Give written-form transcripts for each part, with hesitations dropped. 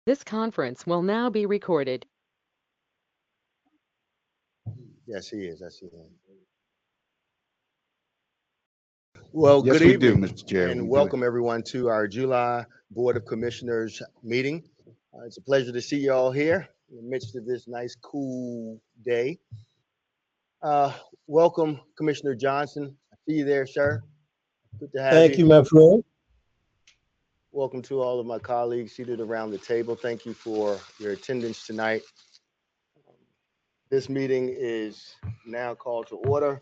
This conference will now be recorded. Yes, he is. I see him. Well, Yes, good we do, evening Mr. Chair. and We do. welcome everyone to our July Board of Commissioners meeting. It's a pleasure to see you all here in the midst of this nice, cool day. Uh, Welcome, Commissioner Johnson. I see you there, sir. Good to have Thank you. you, my friend. Welcome to all of my colleagues seated around the table. Thank you for your attendance tonight. This meeting is now called to order.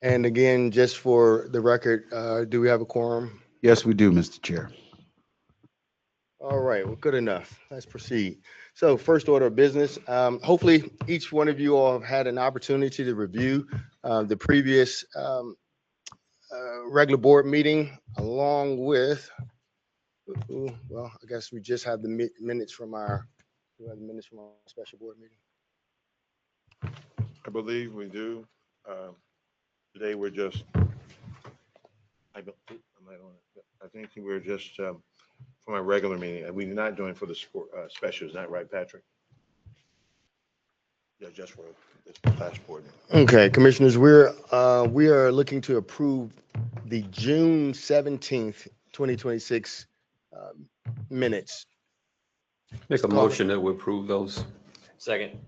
And again, just for the record, do we have a quorum? Yes, we do, Mr. Chair. All right, well, good enough. Let's proceed. So first order of business, hopefully each one of you all have had an opportunity to review the previous regular board meeting along with, well, I guess we just have the minutes from our, we have the minutes from our special board meeting. I believe we do. Today we're just, I think we're just for my regular meeting. We're not doing for the special. Is that right, Patrick? Yeah, just for this last board meeting. Okay, commissioners, we are looking to approve the June 17th, 2026 minutes. Make a motion that we approve those. Second.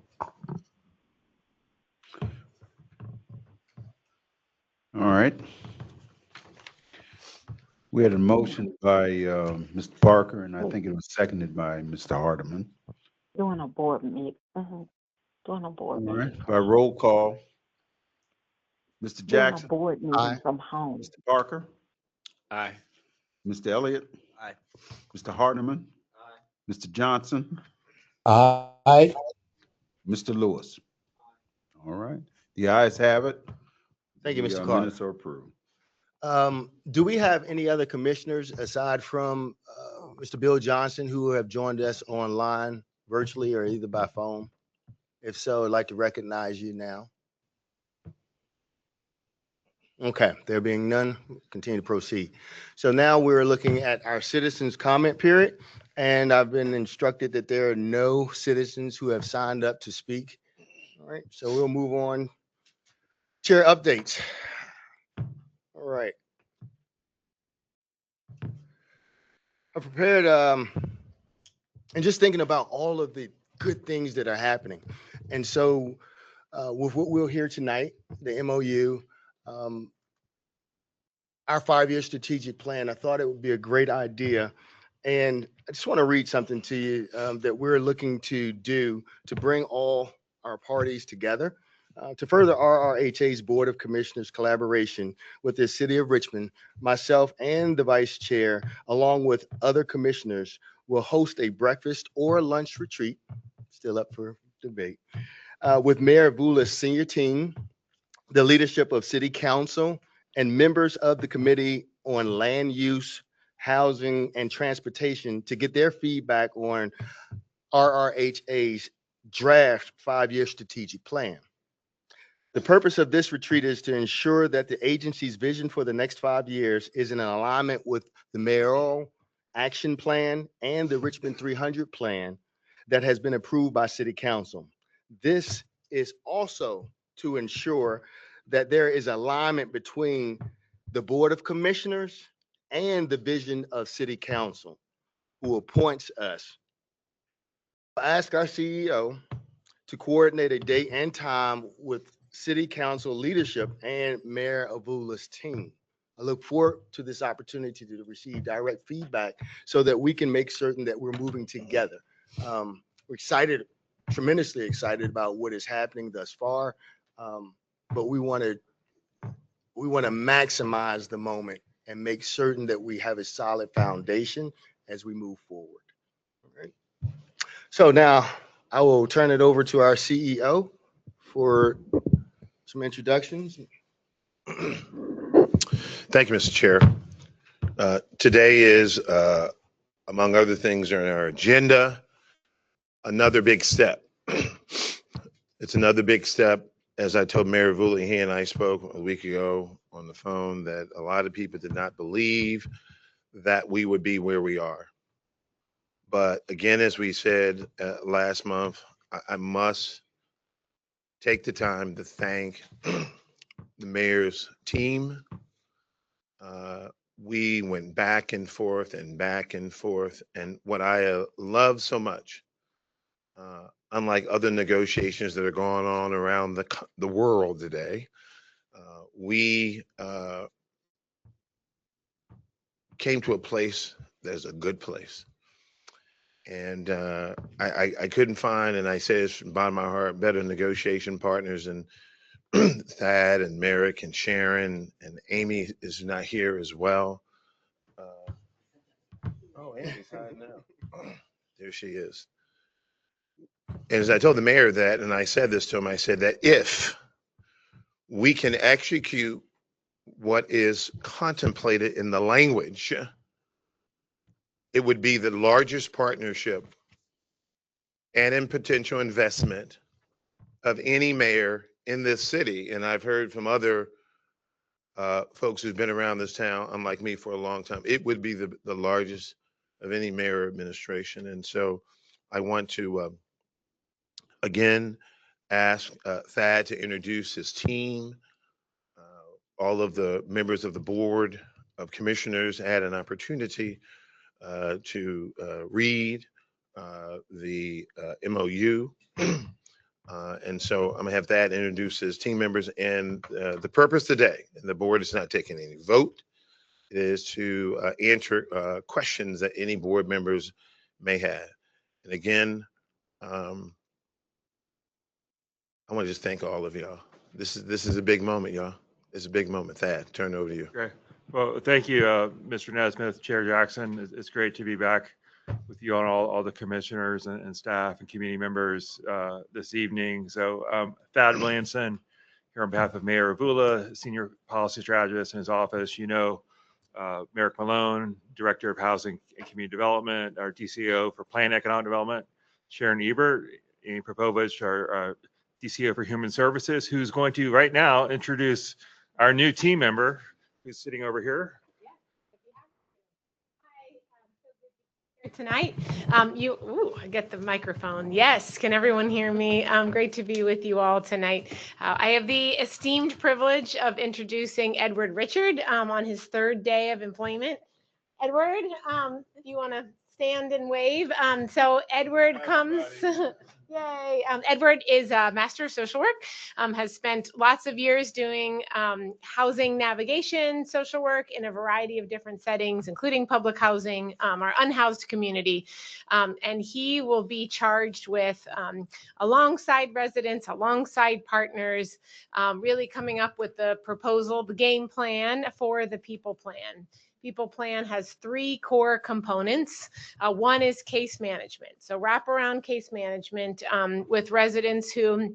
All right. We had a motion by Mr. Parker, and I think it was seconded by Mr. Hardeman. Doing a board meeting. Doing a All board meeting. right. By roll call, Mr. Doing a Jackson, board meeting Aye. from home. Mr. Parker, Aye. Mr. Elliott, Aye. Mr. Hardeman, Aye. Mr. Johnson, Aye. Mr. Lewis. All right. The ayes have it. Thank you, The, Mr. Carter. minutes are approved. Do we have any other commissioners aside from Mr. Bill Johnson who have joined us online virtually or either by phone? If so, I'd like to recognize you now. Okay, there being none, continue to proceed. So now we're looking at our citizens' comment period, and I've been instructed that there are no citizens who have signed up to speak. All right, so we'll move on. Chair updates. All right. I prepared, and just thinking about all of the good things that are happening. And so with what we'll hear tonight, the MOU, our 5-year strategic plan, I thought it would be a great idea. And I just want to read something to you that we're looking to do to bring all our parties together to further RRHA's Board of Commissioners collaboration with the City of Richmond. Myself and the Vice Chair, along with other commissioners, will host a breakfast or lunch retreat, still up for debate, with Mayor Vula's senior team, the leadership of City Council, and members of the Committee on Land Use, Housing, and Transportation to get their feedback on RRHA's draft 5-year strategic plan. The purpose of this retreat is to ensure that the agency's vision for the next 5 years is in alignment with the mayoral action plan and the Richmond 300 plan that has been approved by City Council. This is also to ensure that there is alignment between the Board of Commissioners and the vision of City Council, who appoints us. I ask our CEO to coordinate a date and time with City Council leadership and Mayor Avula's team. I look forward to this opportunity to receive direct feedback so that we can make certain that we're moving together. We're excited, tremendously excited about what is happening thus far, but we want to maximize the moment and make certain that we have a solid foundation as we move forward. All right. So now I will turn it over to our CEO for some introductions. Thank you, Mr. Chair. Today is, among other things on our agenda, another big step. It's another big step. As I told Mayor Vula, he and I spoke a week ago on the phone that a lot of people did not believe that we would be where we are. But again, as we said last month, I must take the time to thank the mayor's team. We went back and forth and back and forth. And what I love so much, unlike other negotiations that are going on around the world today, we came to a place that's a good place. And I couldn't find, and I say this from the bottom of my heart, better negotiation partners than Thad and Merrick and Sharon, and Amy is not here as well. Oh, Amy's hiding now. There she is. And as I told the mayor that, and I said this to him, I said that if we can execute what is contemplated in the language, it would be the largest partnership and in potential investment of any mayor in this city. And I've heard from other folks who've been around this town, unlike me, for a long time, it would be the largest of any mayor administration. And so I want to, again, ask Thad to introduce his team. All of the members of the Board of Commissioners had an opportunity to read the MOU. And so I'm gonna have Thad introduce his team members, and the purpose today, and the board is not taking any vote, it is to answer questions that any board members may have. And again, I want to just thank all of y'all. This is a big moment, y'all. It's a big moment. Thad, turn it over to you. Okay. Well, thank you, Mr. Nesmith, Chair Jackson. It's great to be back with you on all the commissioners and staff and community members this evening. So Thad Williamson here on behalf of Mayor Avula, Senior Policy Strategist in his office. You know, Merrick Malone, Director of Housing and Community Development, our DCO for Planned Economic Development, Sharon Ebert, Amy Popovich, our DCO for Human Services, who's going to right now introduce our new team member who's sitting over here. Tonight, I get the microphone. Yes, can everyone hear me? Great to be with you all tonight. I have the esteemed privilege of introducing Edward Richard on his third day of employment. Edward, if you want to stand and wave. So Edward comes. Yay. Edward is a Master of Social Work, has spent lots of years doing housing navigation, social work in a variety of different settings, including public housing, our unhoused community. And he will be charged with, alongside residents, alongside partners, really coming up with the proposal, the game plan for the People Plan. People Plan has three core components. One is case management. So wraparound case management with residents who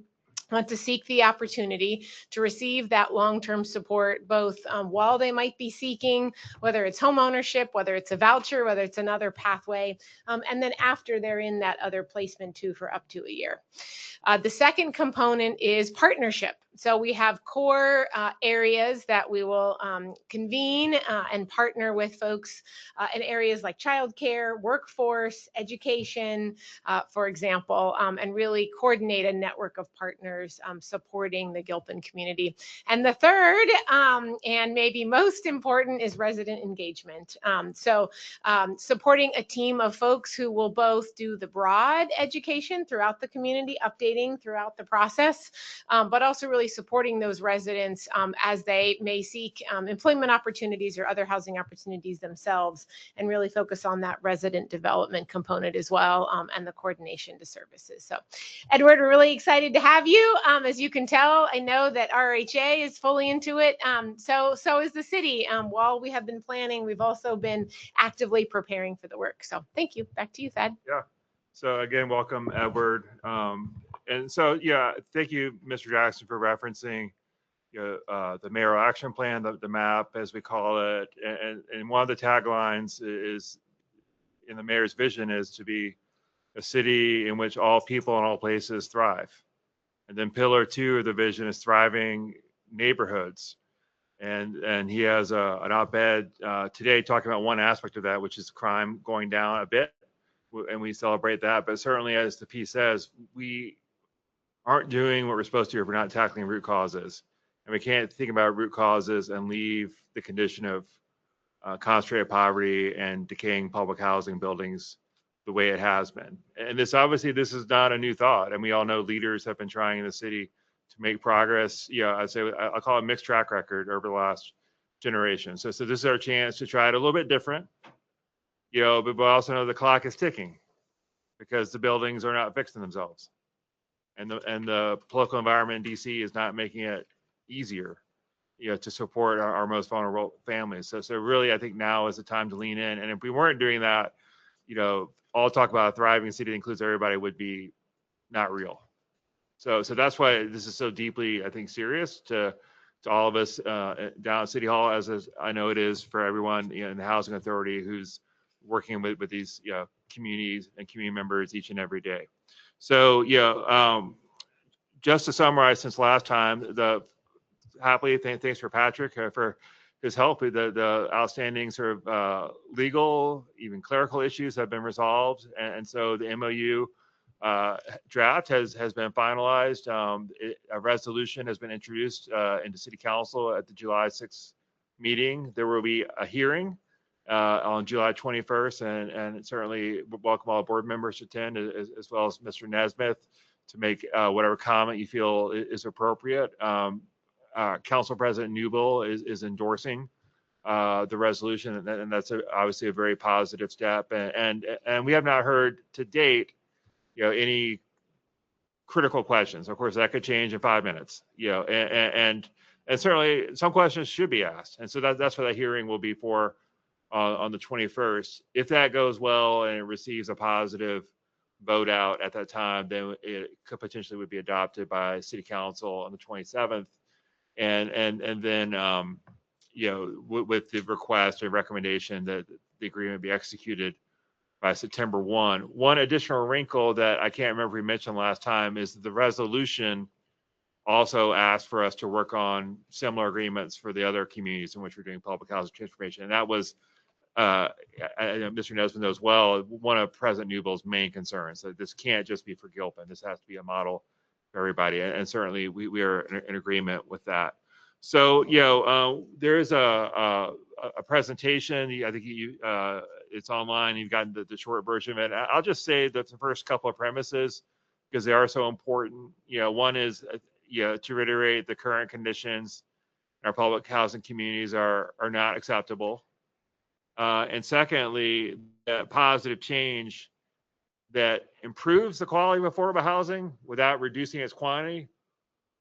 want to seek the opportunity to receive that long-term support, both while they might be seeking, whether it's home ownership, whether it's a voucher, whether it's another pathway, and then after they're in that other placement too for up to a year. The second component is partnership. So we have core areas that we will convene and partner with folks in areas like childcare, workforce, education, for example, and really coordinate a network of partners supporting the Gilpin community. And the third, and maybe most important, is resident engagement. So supporting a team of folks who will both do the broad education throughout the community, updating throughout the process, but also really supporting those residents as they may seek employment opportunities or other housing opportunities themselves, and really focus on that resident development component as well, and the coordination to services. So Edward, we're really excited to have you. As you can tell, I know that RRHA is fully into it. So is the city. While we have been planning, we've also been actively preparing for the work. So thank you. Back to you, Thad. Yeah. So again, welcome, Edward. And so, yeah, thank you, Mr. Jackson, for referencing the mayoral action plan, the MAP, as we call it. And one of the taglines is, in the mayor's vision, is to be a city in which all people in all places thrive. And then pillar 2 of the vision is thriving neighborhoods. And he has an op-ed today talking about one aspect of that, which is crime going down a bit. and we celebrate that. But certainly, as the piece says, we aren't doing what we're supposed to do if we're not tackling root causes. And we can't think about root causes and leave the condition of concentrated poverty and decaying public housing buildings the way it has been. And this obviously, this is not a new thought. And we all know leaders have been trying in the city to make progress. I'd say I'll call it a mixed track record over the last generation. So this is our chance to try it a little bit different, but we also know the clock is ticking because the buildings are not fixing themselves. And the political environment in DC is not making it easier, to support our most vulnerable families. So really, I think now is the time to lean in. And if we weren't doing that, all talk about a thriving city that includes everybody would be not real. So that's why this is so deeply, I think, serious to all of us down at City Hall, as I know it is for everyone in the Housing Authority who's working with these communities and community members each and every day. So just to summarize, since last time, thanks for Patrick for his help. The outstanding sort of legal, even clerical issues have been resolved, and so the MOU draft has been finalized. A resolution has been introduced into City Council at the July 6th meeting. There will be a hearing on July 21st, and certainly welcome all board members to attend, as well as Mr. Nesmith, to make whatever comment you feel is appropriate. Council President Newble is endorsing the resolution, and that's obviously a very positive step. And we have not heard to date, any critical questions. Of course, that could change in 5 minutes. And certainly some questions should be asked. And so that's what that hearing will be for on the 21st. If that goes well and it receives a positive vote out at that time, then it could potentially would be adopted by City Council on the 27th. And then, with the request or recommendation that the agreement be executed by September 1. One additional wrinkle that I can't remember we mentioned last time is the resolution also asked for us to work on similar agreements for the other communities in which we're doing public housing transformation. And that was, Mr. Nesmith knows well, one of President Newble's main concerns, that this can't just be for Gilpin. This has to be a model for everybody. And certainly we are in agreement with that. So, there is a presentation. I think it's online. You've gotten the short version of it. I'll just say that the first couple of premises, because they are so important. One is, to reiterate, the current conditions in our public housing communities are not acceptable. And secondly, that positive change that improves the quality of affordable housing without reducing its quantity,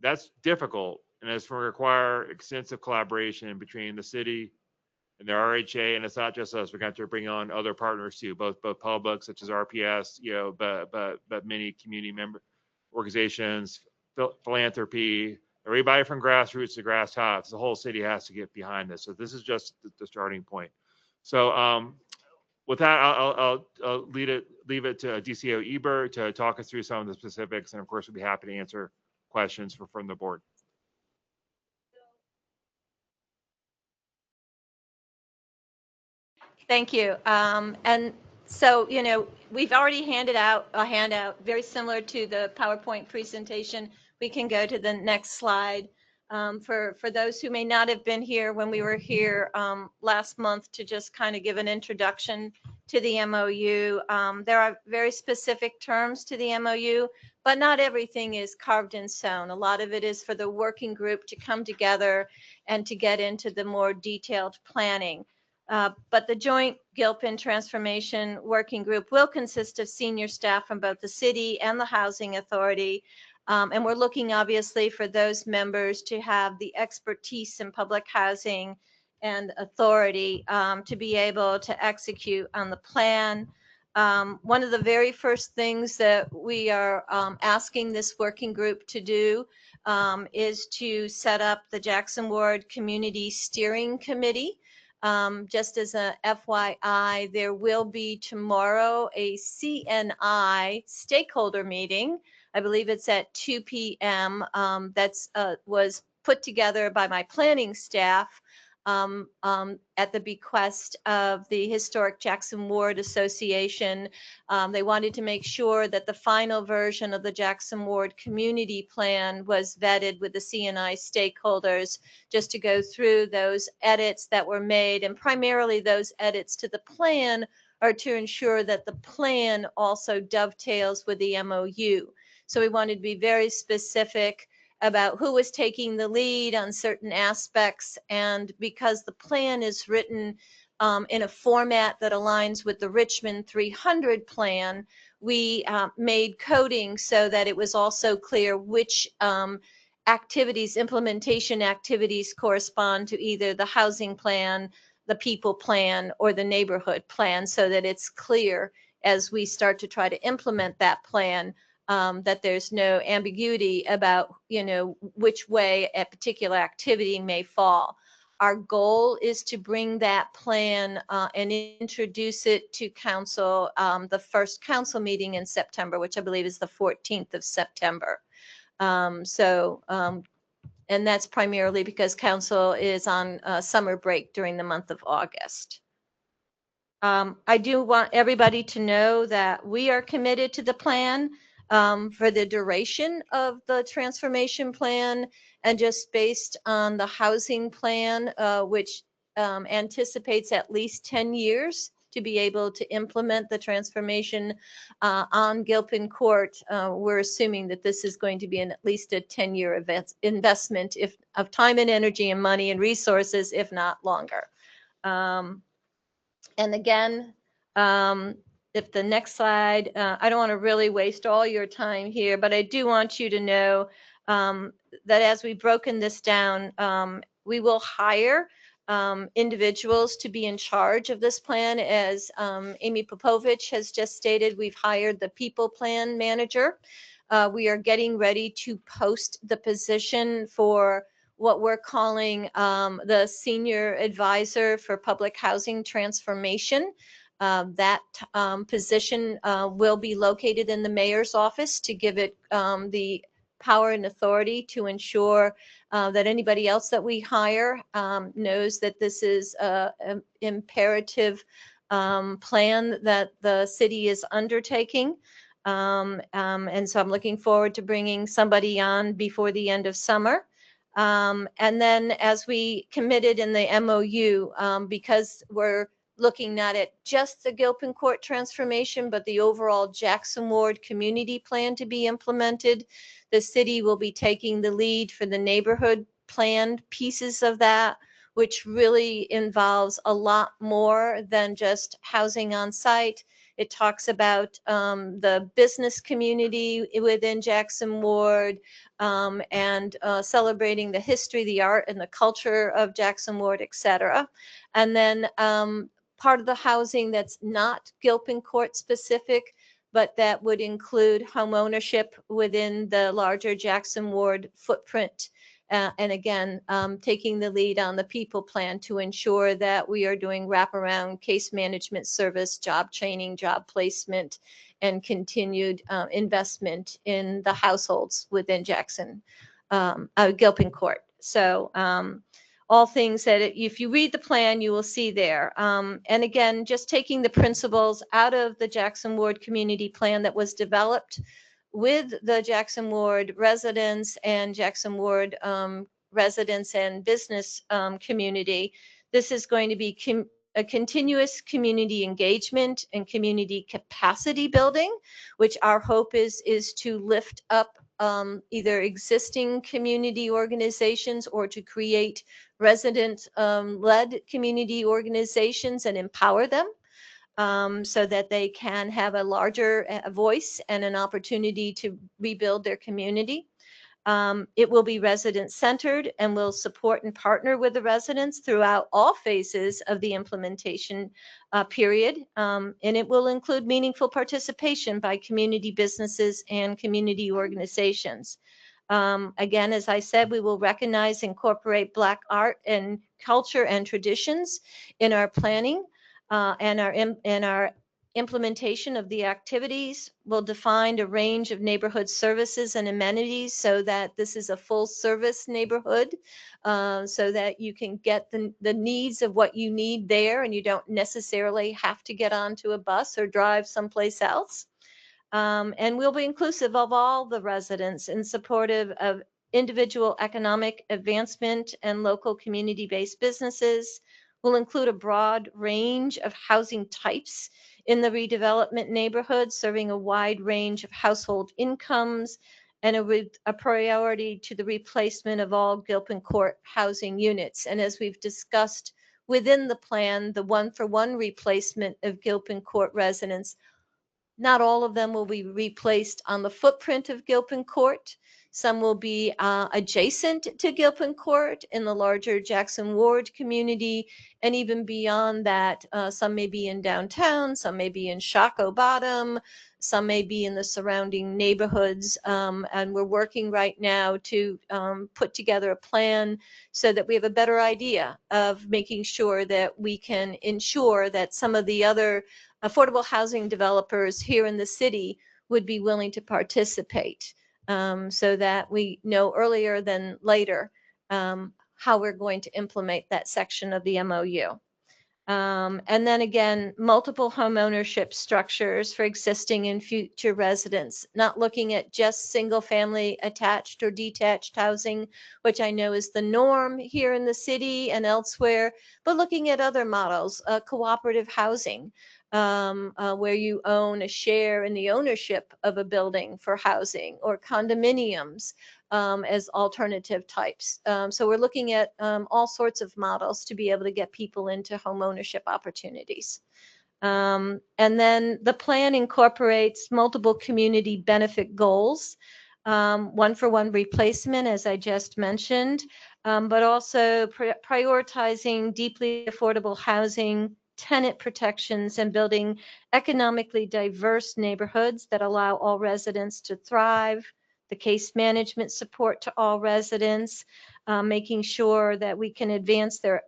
that's difficult. And it's going to require extensive collaboration between the city and the RRHA. And it's not just us. We're going to bring on other partners too, both public, such as RPS, but many community member organizations, philanthropy, everybody from grassroots to grass tops. The whole city has to get behind this. So this is just the starting point. So with that, I'll leave it to DCO Ebert to talk us through some of the specifics. And of course, we'll be happy to answer questions from the board. Thank you. And so, we've already handed out a handout very similar to the PowerPoint presentation. We can go to the next slide. For those who may not have been here when we were here last month, to just kind of give an introduction to the MOU. There are very specific terms to the MOU, but not everything is carved in stone. A lot of it is for the working group to come together and to get into the more detailed planning. But the Joint Gilpin Transformation Working Group will consist of senior staff from both the city and the Housing Authority. And we're looking obviously for those members to have the expertise in public housing and authority to be able to execute on the plan. One of the very first things that we are asking this working group to do is to set up the Jackson Ward Community Steering Committee. Just as a FYI, there will be tomorrow a CNI stakeholder meeting. I believe it's at 2 p.m. That's was put together by my planning staff at the bequest of the Historic Jackson Ward Association. They wanted to make sure that the final version of the Jackson Ward Community Plan was vetted with the CNI stakeholders, just to go through those edits that were made, and primarily those edits to the plan are to ensure that the plan also dovetails with the MOU. So we wanted to be very specific about who was taking the lead on certain aspects. And because the plan is written in a format that aligns with the Richmond 300 plan, we made coding so that it was also clear which activities, implementation activities correspond to either the housing plan, the people plan, or the neighborhood plan, so that it's clear as we start to try to implement that plan, that there's no ambiguity about, which way a particular activity may fall. Our goal is to bring that plan and introduce it to council, the first council meeting in September, which I believe is the 14th of September. And that's primarily because council is on summer break during the month of August. I do want everybody to know that we are committed to the plan for the duration of the transformation plan, and just based on the housing plan, which anticipates at least 10 years to be able to implement the transformation on Gilpin Court. We're assuming that this is going to be at least a 10-year investment of time and energy and money and resources, if not longer. And again, if the next slide, I don't want to really waste all your time here, but I do want you to know that as we've broken this down, we will hire individuals to be in charge of this plan. As Amy Popovich has just stated, we've hired the people plan manager. We are getting ready to post the position for what we're calling the senior advisor for public housing transformation. That position will be located in the mayor's office to give it the power and authority to ensure that anybody else that we hire knows that this is an imperative plan that the city is undertaking. And so I'm looking forward to bringing somebody on before the end of summer. And then, as we committed in the MOU, because we're looking not at just the Gilpin Court transformation, but the overall Jackson Ward community plan to be implemented, the city will be taking the lead for the neighborhood plan pieces of that, which really involves a lot more than just housing on site. It talks about the business community within Jackson Ward, and celebrating the history, the art, and the culture of Jackson Ward, et cetera. And then part of the housing that's not Gilpin Court specific, but that would include home ownership within the larger Jackson Ward footprint. And again, taking the lead on the people plan to ensure that we are doing wraparound case management service, job training, job placement, and continued investment in the households within Gilpin Court. So all things that if you read the plan, you will see there. And again, just taking the principles out of the Jackson Ward community plan that was developed with the Jackson Ward residents and Jackson Ward residents and business community. This is going to be a continuous community engagement and community capacity building, which our hope is to lift up either existing community organizations or to create resident-led community organizations and empower them. So that they can have a larger voice and an opportunity to rebuild their community. It will be resident-centered and will support and partner with the residents throughout all phases of the implementation period. And it will include meaningful participation by community businesses and community organizations. Again, as I said, we will recognize, incorporate Black art and culture and traditions in our planning. And our implementation of the activities. We'll define a range of neighborhood services and amenities so that this is a full service neighborhood, so that you can get the needs of what you need there and you don't necessarily have to get onto a bus or drive someplace else. And we'll be inclusive of all the residents and supportive of individual economic advancement and local community-based businesses. We'll include a broad range of housing types in the redevelopment neighborhood, serving a wide range of household incomes, and a priority to the replacement of all Gilpin Court housing units. And as we've discussed within the plan, the one-for-one replacement of Gilpin Court residents, not all of them will be replaced on the footprint of Gilpin Court. Some will be adjacent to Gilpin Court in the larger Jackson Ward community, and even beyond that, some may be in downtown, some may be in Shockoe Bottom, some may be in the surrounding neighborhoods. And we're working right now to put together a plan so that we have a better idea of making sure that we can ensure that some of the other affordable housing developers here in the city would be willing to participate, so that we know earlier than later how we're going to implement that section of the MOU. And then again, multiple home ownership structures for existing and future residents, not looking at just single family attached or detached housing, which I know is the norm here in the city and elsewhere, but looking at other models, cooperative housing, where you own a share in the ownership of a building for housing, or condominiums as alternative types. So we're looking at all sorts of models to be able to get people into home ownership opportunities. And then the plan incorporates multiple community benefit goals, one-for-one replacement, as I just mentioned, but also prioritizing deeply affordable housing, tenant protections, and building economically diverse neighborhoods that allow all residents to thrive, the case management support to all residents, making sure that we can advance their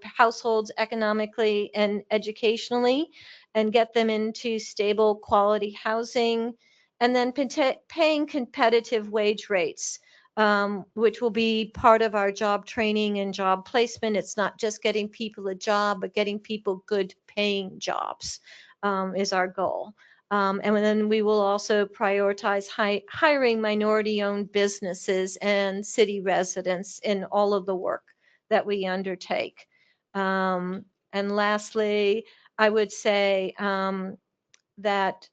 households economically and educationally and get them into stable quality housing, and then paying competitive wage rates, which will be part of our job training and job placement. It's not just getting people a job, but getting people good paying jobs is our goal. And then we will also prioritize hiring minority-owned businesses and city residents in all of the work that we undertake. And lastly, I would say that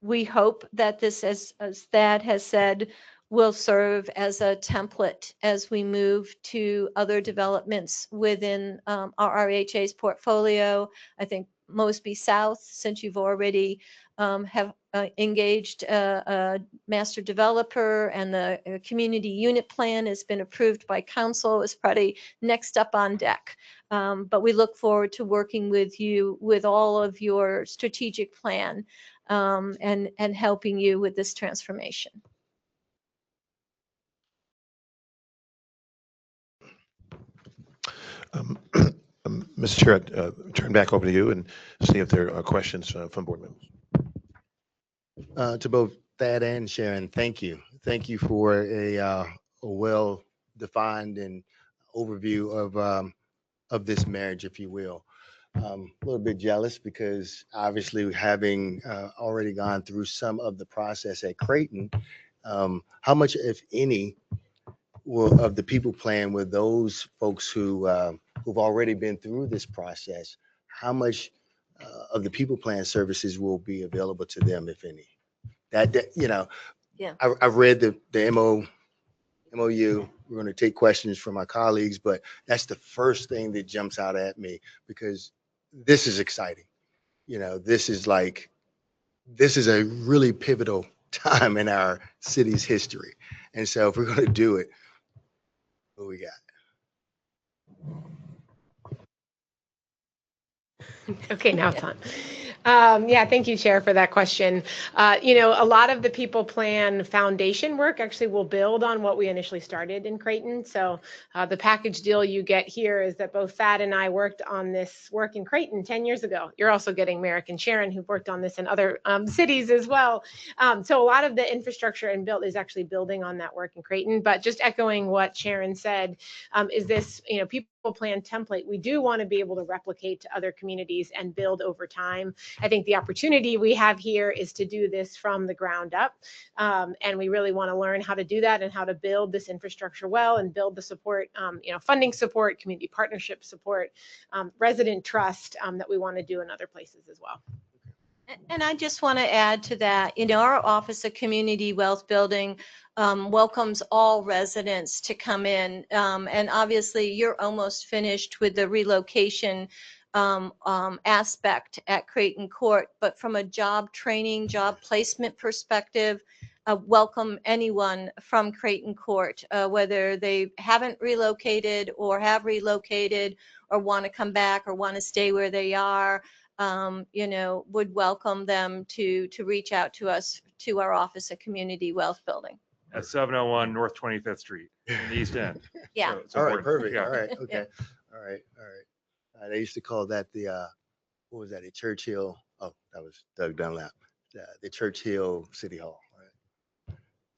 we hope that this, as Thad has said, will serve as a template as we move to other developments within RRHA's portfolio. I think Mosby South, since you've already have engaged a master developer and the community unit plan has been approved by council, is probably next up on deck. But we look forward to working with you with all of your strategic plan and helping you with this transformation. Mr. Chair, turn back over to you and see if there are questions from board members. To both Thad and Sharon, thank you. Thank you for a well-defined and overview of this marriage, if you will. A little bit jealous because obviously having already gone through some of the process at Creighton, how much, if any, of the people plan with those folks who've already been through this process, how much of the people plan services will be available to them, if any? That you know, Yeah. I've read the MOU. We're going to take questions from my colleagues, but that's the first thing that jumps out at me because this is exciting. You know, this is a really pivotal time in our city's history. And so if we're going to do it, what we got? Okay, now it's on. Yeah, thank you, Chair, for that question. A lot of the people plan foundation work actually will build on what we initially started in Creighton. So the package deal you get here is that both Thad and I worked on this work in Creighton 10 years ago. You're also getting Merrick and Sharon, who've worked on this in other cities as well. So a lot of the infrastructure and build is actually building on that work in Creighton. But just echoing what Sharon said, is this, people plan template. We do want to be able to replicate to other communities and build over time. I think the opportunity we have here is to do this from the ground up. And we really want to learn how to do that and how to build this infrastructure well and build the support, funding support, community partnership support, resident trust that we want to do in other places as well. And I just want to add to that, our Office of Community Wealth Building welcomes all residents to come in. And obviously, you're almost finished with the relocation aspect at Creighton Court. But from a job training, job placement perspective, welcome anyone from Creighton Court, whether they haven't relocated or have relocated or want to come back or want to stay where they are. Would welcome them to reach out to us, to our Office of Community Wealth Building. At 701 North 25th Street in the East End. Yeah. So it's All right, important. perfect. Yeah. All right, okay. All right. They used to call that the, what was that, the Churchill? Oh, that was Doug Dunlap. The Churchill City Hall.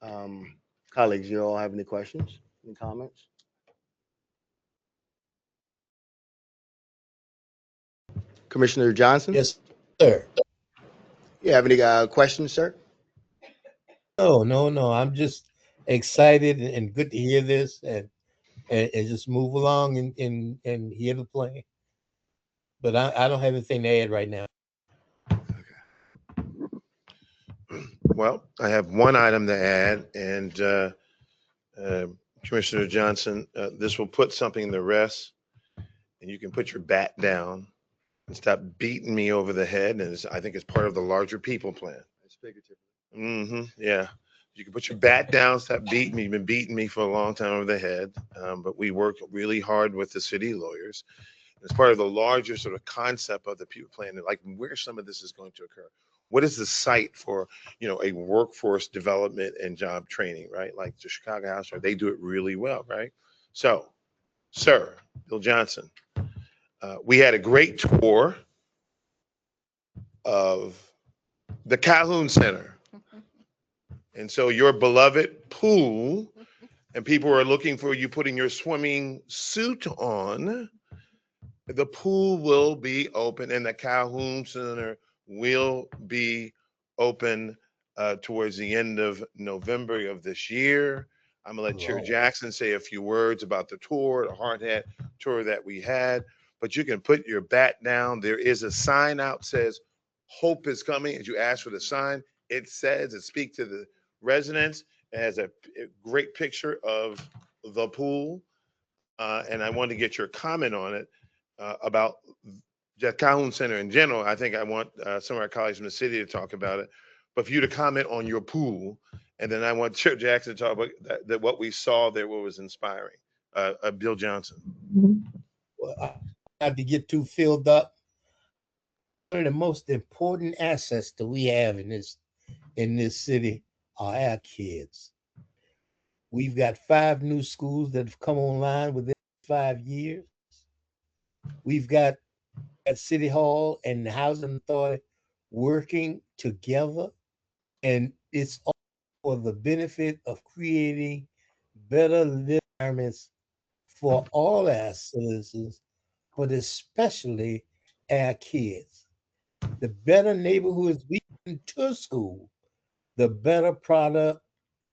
All right. Colleagues, you all have any questions, any comments? Commissioner Johnson? Yes, sir. You have any questions, sir? No. I'm just excited and good to hear this and just move along and hear the plan. But I don't have anything to add right now. Well, I have one item to add, and Commissioner Johnson, this will put something to rest, and you can put your bat down and stop beating me over the head. And I think it's part of the larger people plan. That's figurative. Yeah. You can put your bat down, stop beating me. You've been beating me for a long time over the head. But we work really hard with the city lawyers. It's part of the larger sort of concept of the people plan, like where some of this is going to occur. What is the site for, a workforce development and job training, right? Like the Chicago House, they do it really well, right? So, sir, Bill Johnson, we had a great tour of the Calhoun Center. And so your beloved pool, and people are looking for you putting your swimming suit on. The pool will be open and the Calhoun Center will be open towards the end of November of this year. I'm gonna let Chair Jackson say a few words about the tour, the hard hat tour that we had, but you can put your bat down. There is a sign out says, "Hope is coming." As you ask for the sign, it says, it speaks to the residents. It has a great picture of the pool. And I wanted to get your comment on it. About the Calhoun Center in general. I think I want some of our colleagues from the city to talk about it, but for you to comment on your pool, and then I want Chair Jackson to talk about that what we saw there, what was inspiring. Bill Johnson. Well, I have to get too filled up. One of the most important assets that we have in this city are our kids. We've got 5 new schools that have come online within 5 years. We've got at City Hall and the Housing Authority working together, and it's all for the benefit of creating better living environments for all our citizens, but especially our kids. The better neighborhoods we bring to school, the better product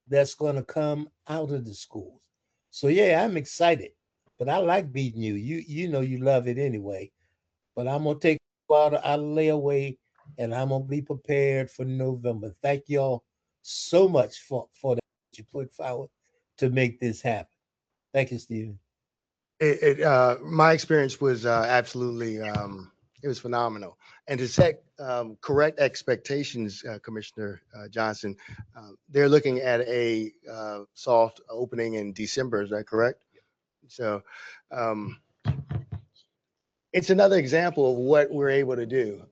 that's going to come out of the schools. So yeah, I'm excited, but I like beating you. You know you love it anyway. But I'm gonna take a while out of layaway, and I'm gonna be prepared for November. Thank y'all so much for that you put forward to make this happen. Thank you, Stephen. My experience was absolutely, it was phenomenal. And to set correct expectations, Commissioner Johnson, they're looking at a soft opening in December. Is that correct? So it's another example of what we're able to do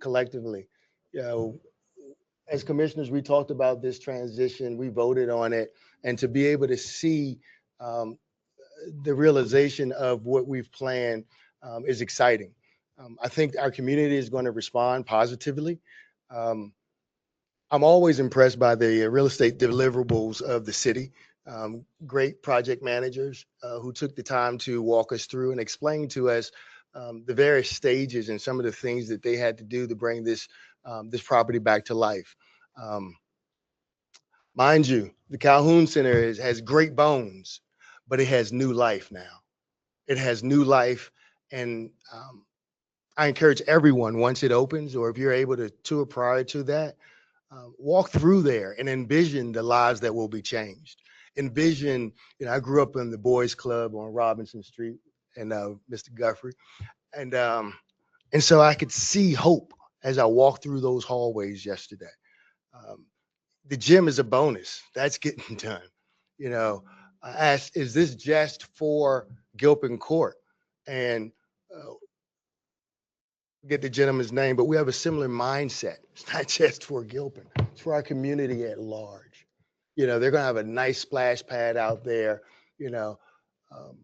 collectively. You know, as commissioners, we talked about this transition, we voted on it, and to be able to see um, the realization of what we've planned is exciting. I think our community is going to respond positively. Um, I'm always impressed by the real estate deliverables of the city. Great project managers who took the time to walk us through and explain to us the various stages and some of the things that they had to do to bring this property back to life. Um, Mind you, the Calhoun Center has great bones, but it has new life now. It has new life, and I encourage everyone once it opens, or if you're able to tour prior to that, walk through there and envision the lives that will be changed. Envision, I grew up in the boys club on Robinson Street and Mr. Guthrie, and so I could see hope as I walked through those hallways yesterday. Um, the gym is a bonus. That's getting done. I asked, is this just for Gilpin Court? And get the gentleman's name, but we have a similar mindset. It's not just for Gilpin, it's for our community at large. They're going to have a nice splash pad out there. You know, um,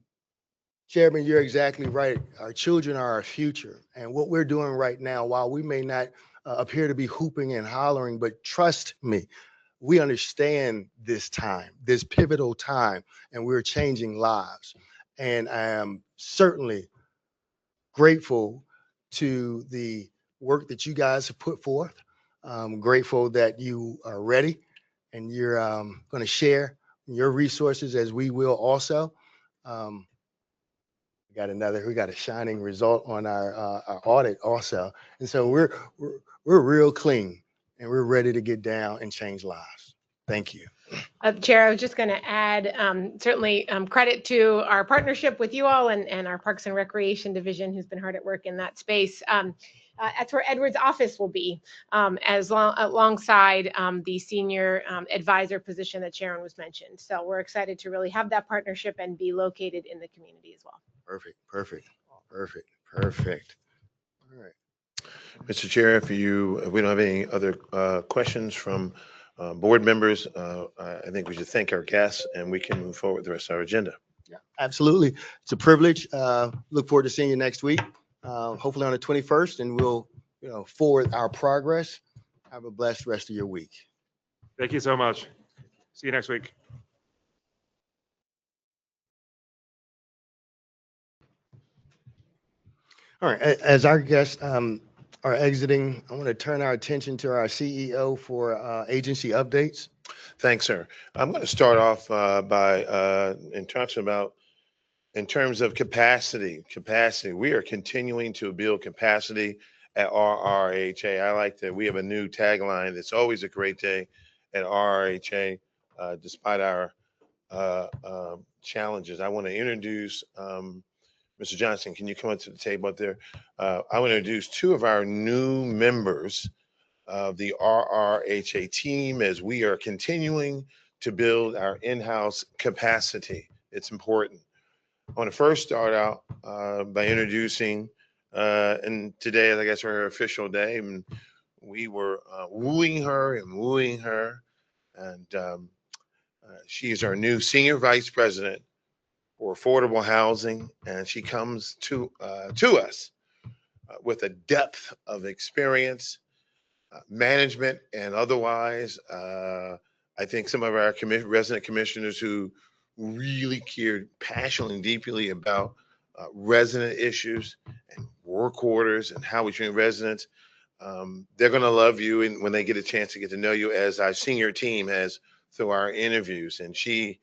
Chairman, you're exactly right. Our children are our future. And what we're doing right now, while we may not appear to be hooping and hollering, but trust me, we understand this time, this pivotal time, and we're changing lives. And I am certainly grateful to the work that you guys have put forth. I'm grateful that you are ready and you're going to share your resources as we will also. Um, we got a shining result on our audit also. And so we're real clean and we're ready to get down and change lives. Thank you. Chair, I was just going to add certainly credit to our partnership with you all and our Parks and Recreation Division, who's been hard at work in that space. That's where Edward's office will be, alongside the senior advisor position that Sharon was mentioned. So we're excited to really have that partnership and be located in the community as well. Perfect. All right. Mr. Chair, if we don't have any other questions from board members, I think we should thank our guests and we can move forward with the rest of our agenda. Yeah, absolutely. It's a privilege. Look forward to seeing you next week, hopefully on the 21st, and we'll, forward our progress. Have a blessed rest of your week. Thank you so much. See you next week. All right, as our guests are exiting, I want to turn our attention to our CEO for agency updates. Thanks, sir. I'm going to start off by in terms of capacity. We are continuing to build capacity at RRHA. I like that we have a new tagline. It's always a great day at RRHA, despite our challenges. I want to introduce Mr. Johnson. Can you come up to the table up there? I want to introduce two of our new members of the RRHA team as we are continuing to build our in-house capacity. It's important. I want to first start out by introducing, and today, I guess, her official day, and we were wooing her, and she is our new Senior Vice President for Affordable Housing, and she comes to us with a depth of experience, management and otherwise. I think some of our resident commissioners who really cared passionately and deeply about resident issues and work orders and how we treat residents. They're going to love you and when they get a chance to get to know you, as our senior team has through our interviews. And she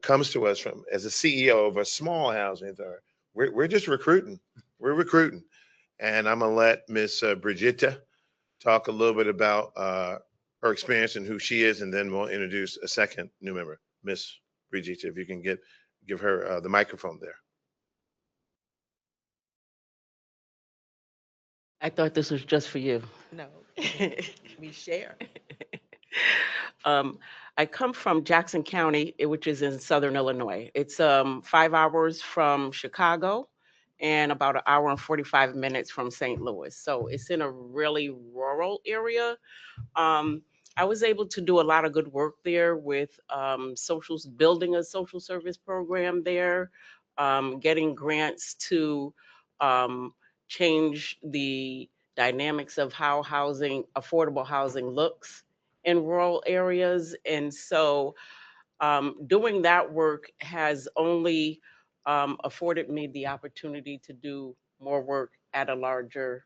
comes to us as a CEO of a small housing authority. We're just recruiting. We're recruiting. And I'm going to let Miss Brigitte talk a little bit about her experience and who she is, and then we'll introduce a second new member, Miss Brigitte, if you can give her the microphone there. I thought this was just for you. No, we share. I come from Jackson County, which is in Southern Illinois. It's 5 hours from Chicago and about an hour and 45 minutes from St. Louis. So it's in a really rural area. Um, I was able to do a lot of good work there with building a social service program there, getting grants to um, change the dynamics of how affordable housing looks in rural areas. And so doing that work has only afforded me the opportunity to do more work at a larger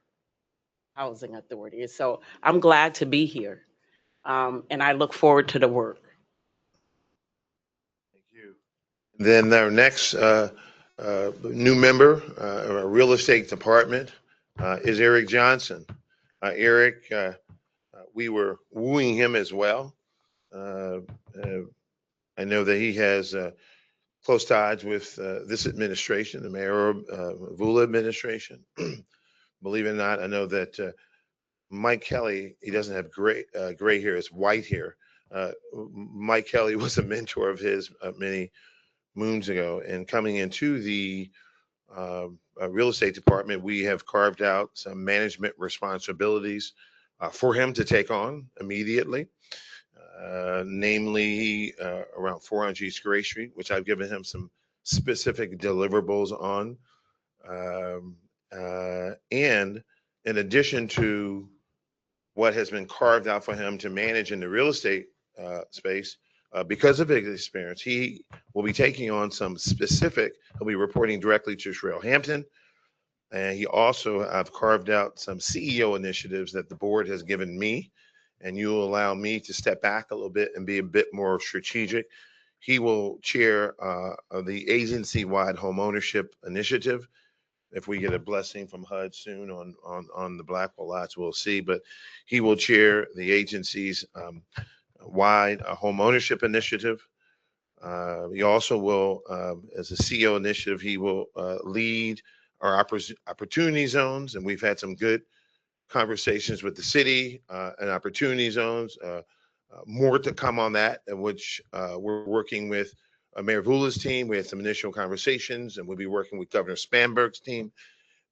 housing authority. So I'm glad to be here, and I look forward to the work. Thank you. Then our next new member of our real estate department is Eric Johnson. Eric, we were wooing him as well. I know that he has close ties with this administration, the Mayor Vula administration. Believe it or not, I know that Mike Kelly, he doesn't have gray hair, it's white hair. Mike Kelly was a mentor of his many moons ago. And coming into the real estate department, we have carved out some management responsibilities for him to take on immediately. Namely around 400 East Gray Street, which I've given him some specific deliverables on. And in addition to what has been carved out for him to manage in the real estate space, because of his experience, he will be taking on some specific, he'll be reporting directly to Sherelle Hampton. And he also, I've carved out some CEO initiatives that the board has given me, and you will allow me to step back a little bit and be a bit more strategic. He will chair the agency-wide home ownership initiative. If we get a blessing from HUD soon on the Blackwell lots, we'll see. But he will chair the agency's wide home ownership initiative. He also will, as a CEO initiative, he will lead our opportunity zones, and we've had some good conversations with the city and opportunity zones. More to come on that, in which we're working with Mayor Vula's team. We had some initial conversations, and we'll be working with Governor Spanberg's team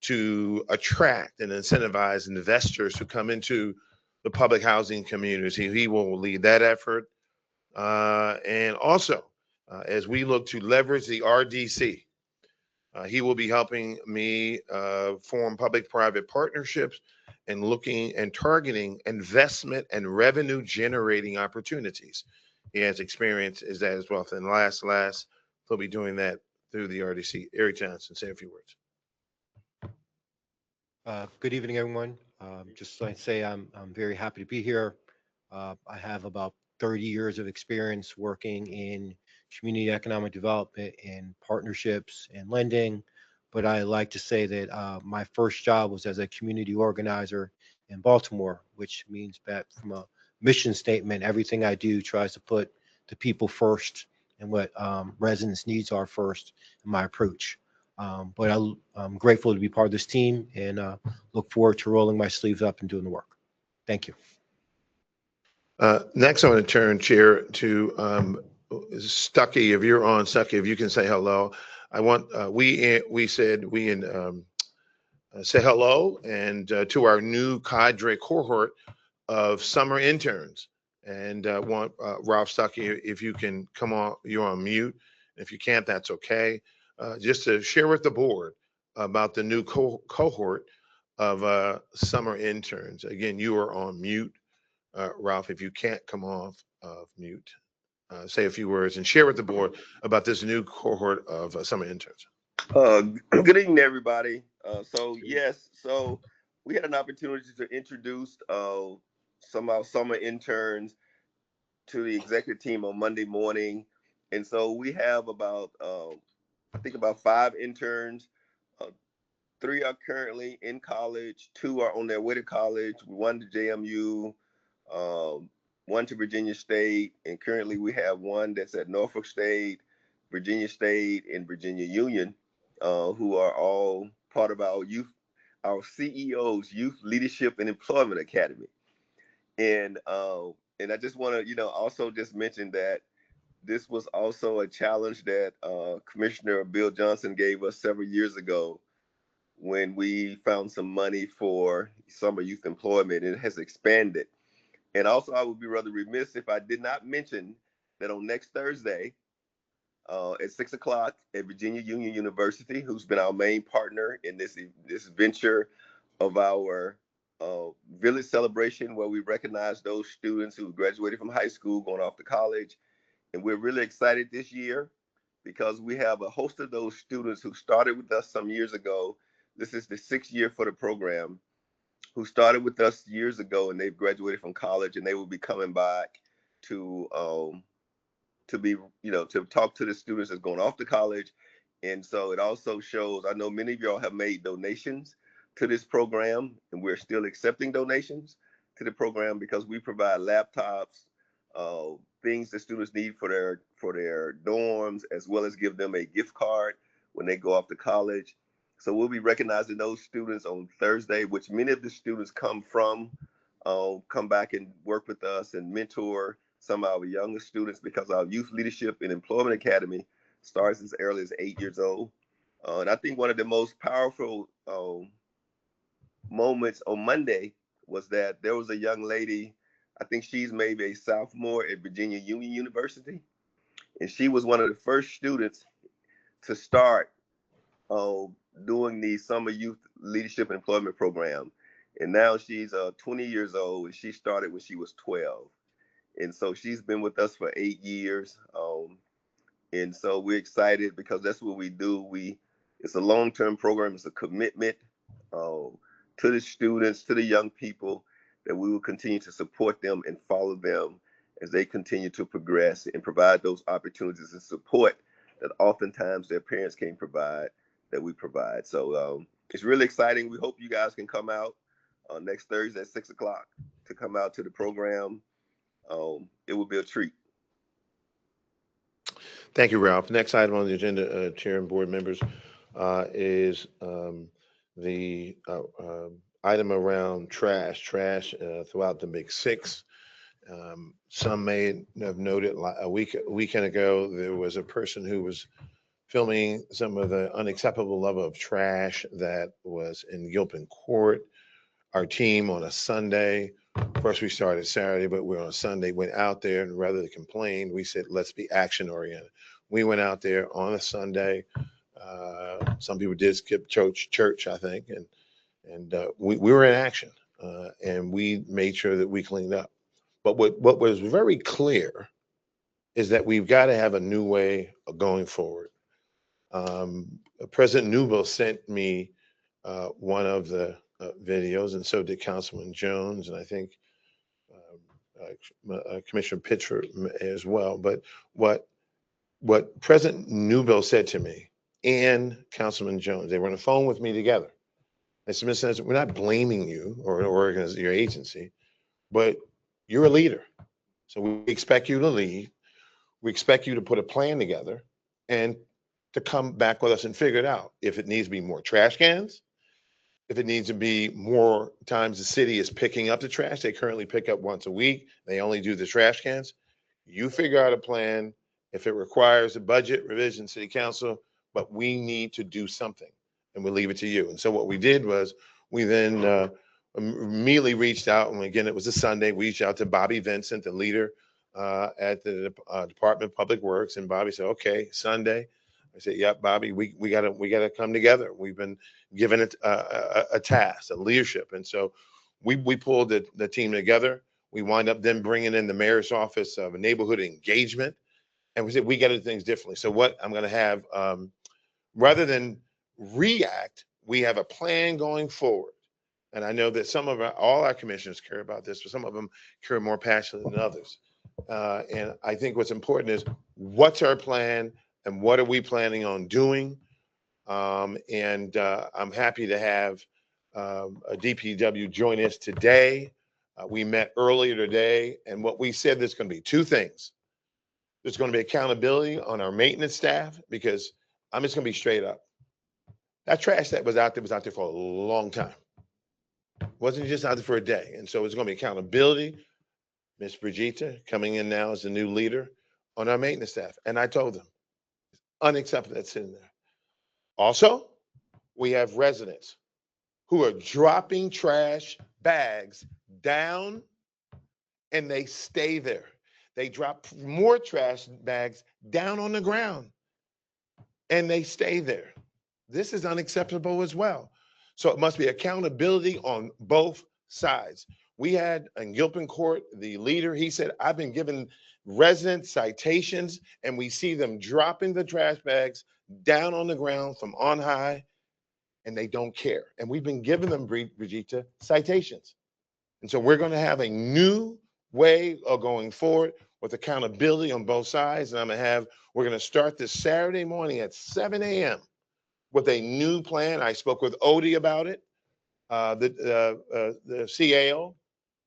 to attract and incentivize investors to come into the public housing community. He will lead that effort. And also, as we look to leverage the RDC, he will be helping me form public-private partnerships and looking and targeting investment and revenue generating opportunities. He has experience as that as well. And last, he'll be doing that through the RDC. Eric Johnson, say a few words. Good evening, everyone. Just like to say, I'm very happy to be here. I have about 30 years of experience working in community economic development and partnerships and lending. But I like to say that my first job was as a community organizer in Baltimore, which means that from a mission statement, everything I do tries to put the people first and what residents' needs are first in my approach. But I'm grateful to be part of this team and look forward to rolling my sleeves up and doing the work. Thank you. Next, I'm going to turn chair to Stuckey. If you're on, Stuckey, if you can say hello. I want we said say hello and to our new cadre cohort of summer interns, and want Ralph Stuckey, if you can come on, you're on mute. If you can't, that's okay. Just to share with the board about the new cohort of summer interns. Again, you are on mute. Ralph, if you can't come off of mute, say a few words and share with the board about this new cohort of summer interns. Good evening, everybody. So we had an opportunity to introduce some of our summer interns to the executive team on Monday morning. And so we have about, I think about 5 interns. 3 are currently in college, 2 are on their way to college, 1 to JMU, 1 to Virginia State, and currently we have 1 that's at Norfolk State, Virginia State, and Virginia Union, who are all part of our CEO's Youth Leadership and Employment Academy. And I just want to, also just mention that this was also a challenge that Commissioner Bill Johnson gave us several years ago when we found some money for summer youth employment. It has expanded. And also, I would be rather remiss if I did not mention that on next Thursday at 6 o'clock at Virginia Union University, who's been our main partner in this venture of our village celebration, where we recognize those students who graduated from high school going off to college. And we're really excited this year because we have a host of those students who started with us some years ago. This is the 6th year for the program, who started with us years ago, and they've graduated from college, and they will be coming back to be, to talk to the students that's going off to college. And so it also shows, I know many of y'all have made donations to this program, and we're still accepting donations to the program because we provide laptops, things that students need for their dorms, as well as give them a gift card when they go off to college. So we'll be recognizing those students on Thursday, which many of the students come back and work with us and mentor some of our younger students, because our Youth Leadership and Employment Academy starts as early as 8 years old. And I think one of the most powerful moments on Monday was that there was a young lady, I think she's maybe a sophomore at Virginia Union University, and she was one of the first students to start doing the Summer Youth Leadership and Employment Program. And now she's 20 years old, and she started when she was 12. And so she's been with us for 8 years. And so we're excited because that's what we do. It's a long-term program. It's a commitment to the students, to the young people, that we will continue to support them and follow them as they continue to progress and provide those opportunities and support that oftentimes their parents can't provide, that we provide. So it's really exciting. We hope you guys can come out next Thursday at 6 o'clock to come out to the program. It will be a treat. Thank you, Ralph. Next item on the agenda, Chair and board members, is the item around trash throughout the Big Six. Some may have noted a weekend ago, there was a person who was filming some of the unacceptable level of trash that was in Gilpin Court. Our team on a Sunday, first we started Saturday, but we're on Sunday, went out there, and rather than complain, we said, let's be action oriented. We went out there on a Sunday. Some people did skip church, I think, and we were in action, and we made sure that we cleaned up. But what was very clear is that we've got to have a new way of going forward. President Newbill sent me one of the videos, and so did Councilman Jones, and I think Commissioner Pitcher as well. But what President Newbill said to me and Councilman Jones, they were on the phone with me together. They said, Mr. Nelson, we're not blaming you or your agency, but you're a leader. So we expect you to lead. We expect you to put a plan together and to come back with us and figure it out. If it needs to be more trash cans, if it needs to be more times the city is picking up the trash, they currently pick up once a week. They only do the trash cans. You figure out a plan. If it requires a budget revision, city council, but we need to do something, and we'll leave it to you. And so what we did was we then immediately reached out, and again, it was a Sunday, we reached out to Bobby Vincent, the leader at the Department of Public Works, and Bobby said, okay, Sunday. I said, yep, Bobby, we gotta come together. We've been given it a task, a leadership. And so we pulled the team together. We wind up then bringing in the mayor's office of neighborhood engagement. And we said, we got to do things differently. So what I'm going to have, rather than react, we have a plan going forward. And I know that all our commissioners care about this, but some of them care more passionately than others. And I think what's important is what's our plan and what are we planning on doing? And I'm happy to have a DPW join us today. We met earlier today, and what we said, there's going to be two things. There's going to be accountability on our maintenance staff, because I'm just going to be straight up. That trash that was out there for a long time. It wasn't just out there for a day. And so it's going to be accountability. Ms. Brigitte coming in now as the new leader on our maintenance staff. And I told them, it's unacceptable that's sitting there. Also, we have residents who are dropping trash bags down and they stay there. They drop more trash bags down on the ground and they stay there. This is unacceptable as well. So it must be accountability on both sides. We had in Gilpin Court, the leader, he said, I've been giving residents citations and we see them dropping the trash bags down on the ground from on high and they don't care. And we've been giving them, Brigitte, citations. And so we're going to have a new way of going forward with accountability on both sides. And we're going to start this Saturday morning at 7 a.m. with a new plan. I spoke with Odie about it, the CAO.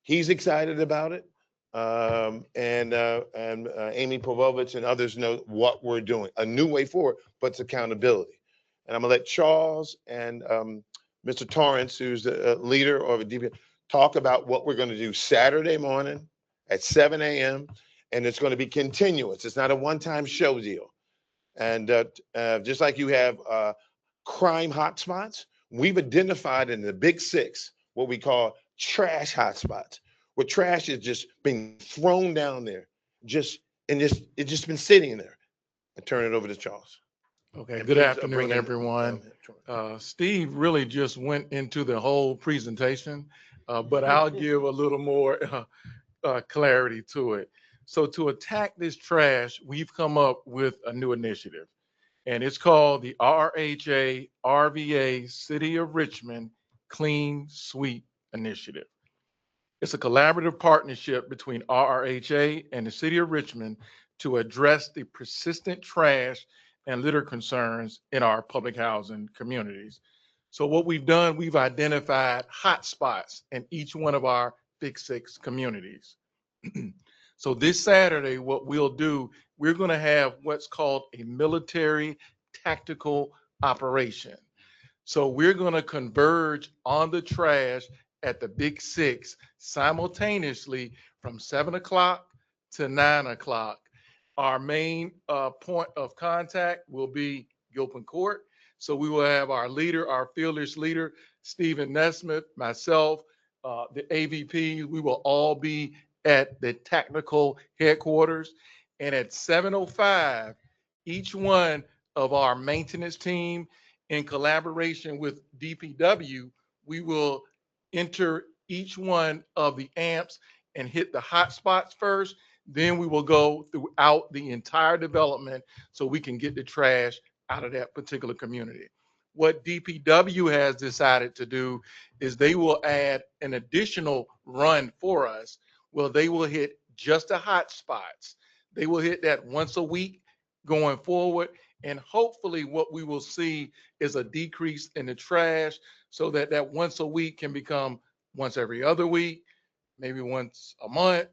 He's excited about it. And Amy Povovich and others know what we're doing. A new way forward, but it's accountability. And I'm gonna let Charles and Mr. Torrance, who's the leader of a DP, talk about what we're gonna do Saturday morning at 7 a.m. And it's gonna be continuous. It's not a one-time show deal. And just like you have crime hotspots, we've identified in the big six what we call trash hotspots, where trash is just being thrown down there, it's just been sitting there. I turn it over to Charles. Okay, And good please, afternoon, bring in, everyone. Steve really just went into the whole presentation, but I'll give a little more clarity to it. So to attack this trash, we've come up with a new initiative, and it's called the RRHA RVA City of Richmond Clean Sweep Initiative. It's a collaborative partnership between RRHA and the City of Richmond to address the persistent trash and litter concerns in our public housing communities. So what we've done, we've identified hot spots in each one of our big six communities. So this Saturday, what we'll do, we're going to have what's called a military tactical operation. So we're going to converge on the trash at the big six simultaneously from 7 o'clock to 9 o'clock. Our main point of contact will be Gilpin Court. So we will have our leader, our fearless leader, Stephen Nesmith, myself, the AVP. We will all be at the technical headquarters. And at 7:05, each one of our maintenance team, in collaboration with DPW, we will enter each one of the amps and hit the hot spots first. Then we will go throughout the entire development so we can get the trash out of that particular community. What DPW has decided to do is they will add an additional run for us. Well, they will hit just the hot spots. They will hit that once a week going forward. And hopefully what we will see is a decrease in the trash so that that once a week can become once every other week, maybe once a month,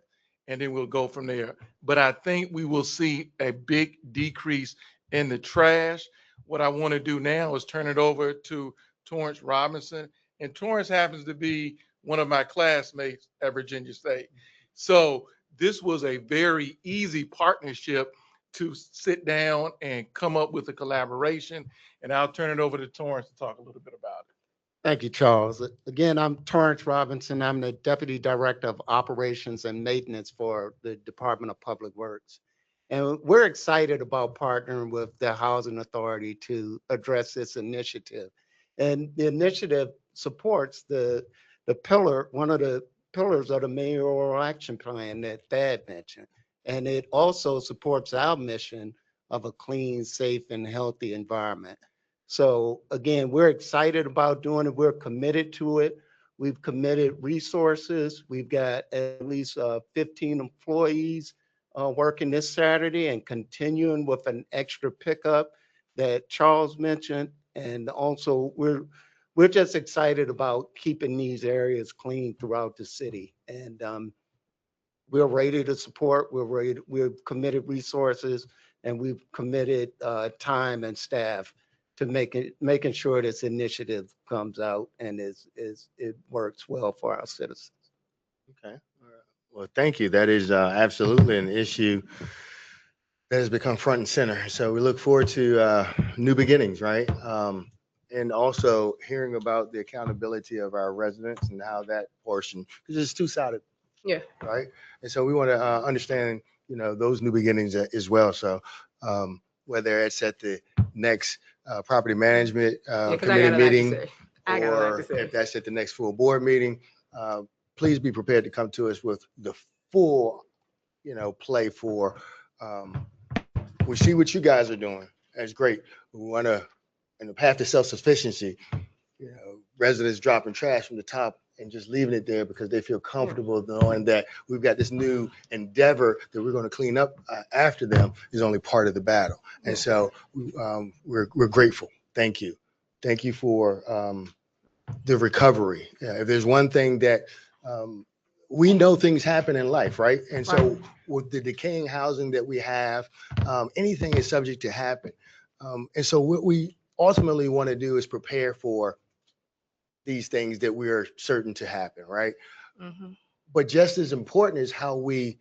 and then we'll go from there. But I think we will see a big decrease in the trash. What I want to do now is turn it over to Torrance Robinson. And Torrance happens to be one of my classmates at Virginia State. So this was a very easy partnership to sit down and come up with a collaboration. And I'll turn it over to Torrance to talk a little bit about it. Thank you, Charles. Again, I'm Torrance Robinson. I'm the Deputy Director of Operations and Maintenance for the Department of Public Works. And we're excited about partnering with the Housing Authority to address this initiative. And the initiative supports the pillar, one of the pillars of the mayoral action plan that Thad mentioned. And it also supports our mission of a clean, safe, and healthy environment. So again, we're excited about doing it. We're committed to it. We've committed resources. We've got at least 15 employees working this Saturday and continuing with an extra pickup that Charles mentioned. And also we're just excited about keeping these areas clean throughout the city. And we're ready to support. We've committed resources, and we've committed time and staff to making sure this initiative comes out and it works well for our citizens. Okay. Well, thank you. That is absolutely an issue that has become front and center. So we look forward to new beginnings, right? and also hearing about the accountability of our residents and how that portion, because it's two-sided, Yeah. right? And so we want to understand, those new beginnings as well. So whether it's at the next property management Yeah, 'cause I committee got a lot to meeting, say. I got a lot or to say. if that's at the next full board meeting, please be prepared to come to us with the full, play for, we see what you guys are doing. That's great. We want to, in the path to self-sufficiency, residents dropping trash from the top and just leaving it there because they feel comfortable knowing that we've got this new endeavor that we're going to clean up after them is only part of the battle. And so we're grateful. Thank you. Thank you for the recovery. If there's one thing that we know, things happen in life, right? And so with the decaying housing that we have, anything is subject to happen. And so what we ultimately want to do is prepare for these things that we are certain to happen, right? Mm-hmm. But just as important is how we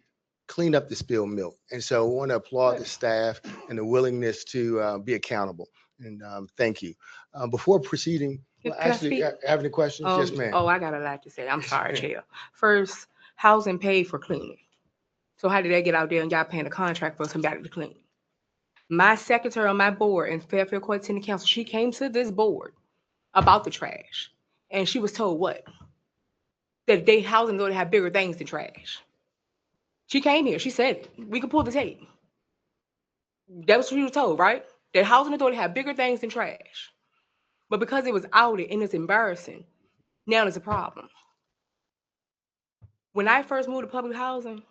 clean up the spilled milk. And so I want to applaud the staff and the willingness to be accountable. And thank you. Before proceeding, Can I actually, speak? have any questions? Yes, ma'am. Oh, I got a lot to say. I'm Yes, sorry, ma'am. Chair. First, housing paid for cleaning. So how did they get out there and y'all paying a contract for somebody to clean? My secretary on my board in Fairfield Court City Council, she came to this board about the trash. And she was told what? That they housing authority have bigger things than trash. She came here. She said it. We could pull the tape. That was what she was told, right? That housing authority have bigger things than trash. But because it was outed and it's embarrassing, now there's a problem. When I first moved to public housing,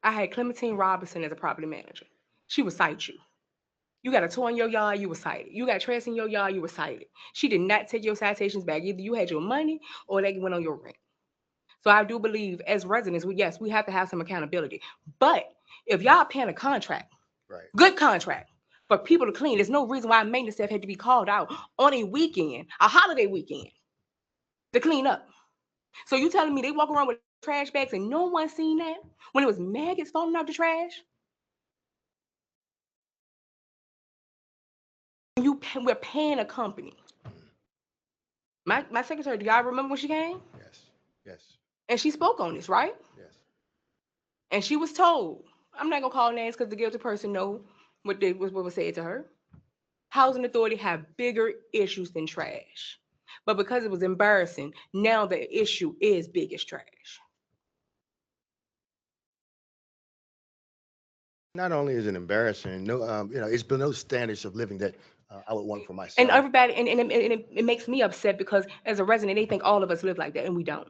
I had Clementine Robinson as a property manager. She would cite you. You got a toy in your yard, you were cited. You got trash in your yard, you were cited. She did not take your citations back. Either you had your money or they went on your rent. So I do believe as residents, yes, we have to have some accountability. But if y'all paying a contract, right, good contract, for people to clean, there's no reason why maintenance staff had to be called out on a weekend, a holiday weekend, to clean up. So you telling me they walk around with trash bags and no one seen that when it was maggots falling out the trash? We're paying a company. My secretary, do y'all remember when she came? Yes. And she spoke on this, right? Yes. And she was told, I'm not gonna call names because the guilty person know what was said to her. Housing authority have bigger issues than trash. But because it was embarrassing, now the issue is big as trash. Not only is it embarrassing, no, it's below standards of living that I would want for myself. And everybody, and it makes me upset because as a resident, they think all of us live like that, and we don't.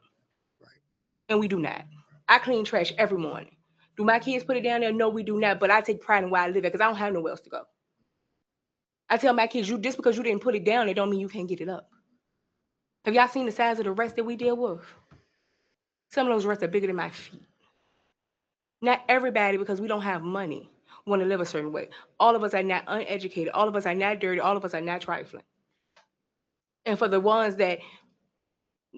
Right. And we do not. I clean trash every morning. Do my kids put it down there? No, we do not. But I take pride in where I live at because I don't have nowhere else to go. I tell my kids, just because you didn't put it down, it don't mean you can't get it up. Have y'all seen the size of the rest that we deal with? Some of those rests are bigger than my feet. Not everybody, because we don't have money, want to live a certain way. All of us are not uneducated. All of us are not dirty. All of us are not trifling. And for the ones that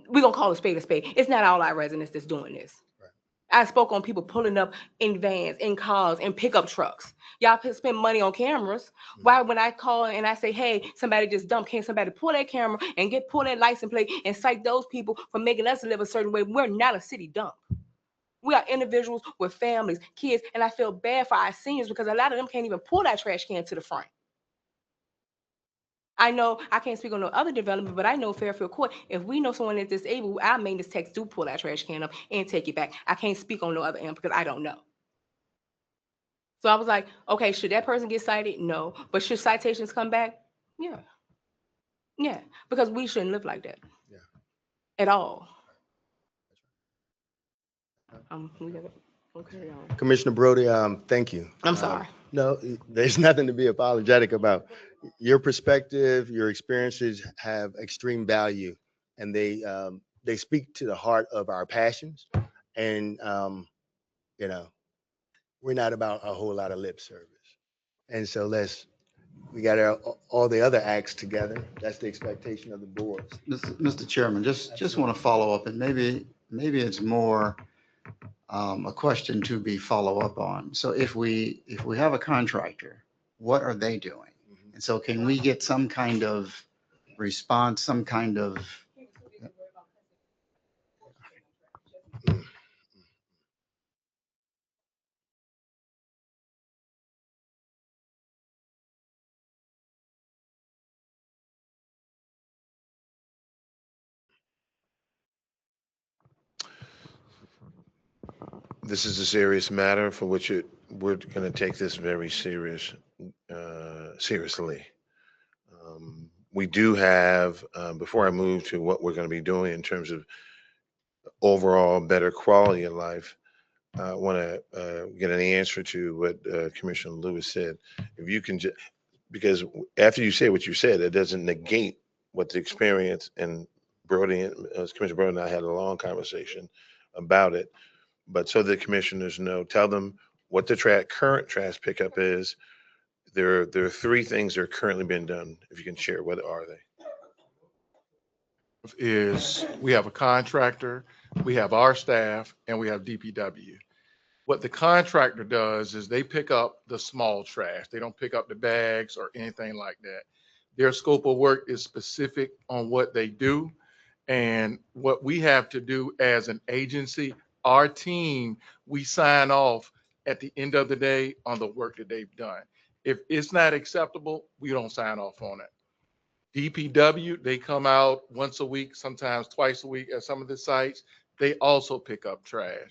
we're going to call a spade, it's not all our residents that's doing this. Right. I spoke on people pulling up in vans, in cars, in pickup trucks. Y'all spend money on cameras. Mm-hmm. Why, when I call and I say, hey, somebody just dumped, can't somebody pull that camera and pull that license plate and cite those people for making us live a certain way? We're not a city dump. We are individuals with families, kids, and I feel bad for our seniors because a lot of them can't even pull that trash can to the front. I know I can't speak on no other development, but I know Fairfield Court, if we know someone that's disabled, our maintenance techs do pull that trash can up and take it back. I can't speak on no other end because I don't know. So I was like, okay, should that person get cited? No. But should citations come back? Yeah. Yeah, because we shouldn't live like that. Yeah. At all. We'll carry on. Commissioner Brody, thank you. I'm sorry. No, there's nothing to be apologetic about. Your perspective, your experiences have extreme value, and they speak to the heart of our passions. And we're not about a whole lot of lip service. And so we got all the other acts together. That's the expectation of the board. Mr. Chairman, just want to follow up, and maybe it's more a question to be follow up on. So if we have a contractor, what are they doing? And so can we get some kind of response, some kind of, This is a serious matter for which we're going to take this very seriously. We do have, before I move to what we're going to be doing in terms of overall better quality of life, I want to get an answer to what Commissioner Lewis said. If you can, because after you say what you said, it doesn't negate what the experience, and Brody, Commissioner Brody and I had a long conversation about it. But so the commissioners know, tell them what the current trash pickup is. There are three things that are currently being done. If you can share, what are they? Is we have a contractor, we have our staff, and we have DPW. What the contractor does is they pick up the small trash. They don't pick up the bags or anything like that. Their scope of work is specific on what they do. And what we have to do as an agency, our team, we sign off at the end of the day on the work that they've done. If it's not acceptable, we don't sign off on it. DPW, they come out once a week, sometimes twice a week at some of the sites. They also pick up trash.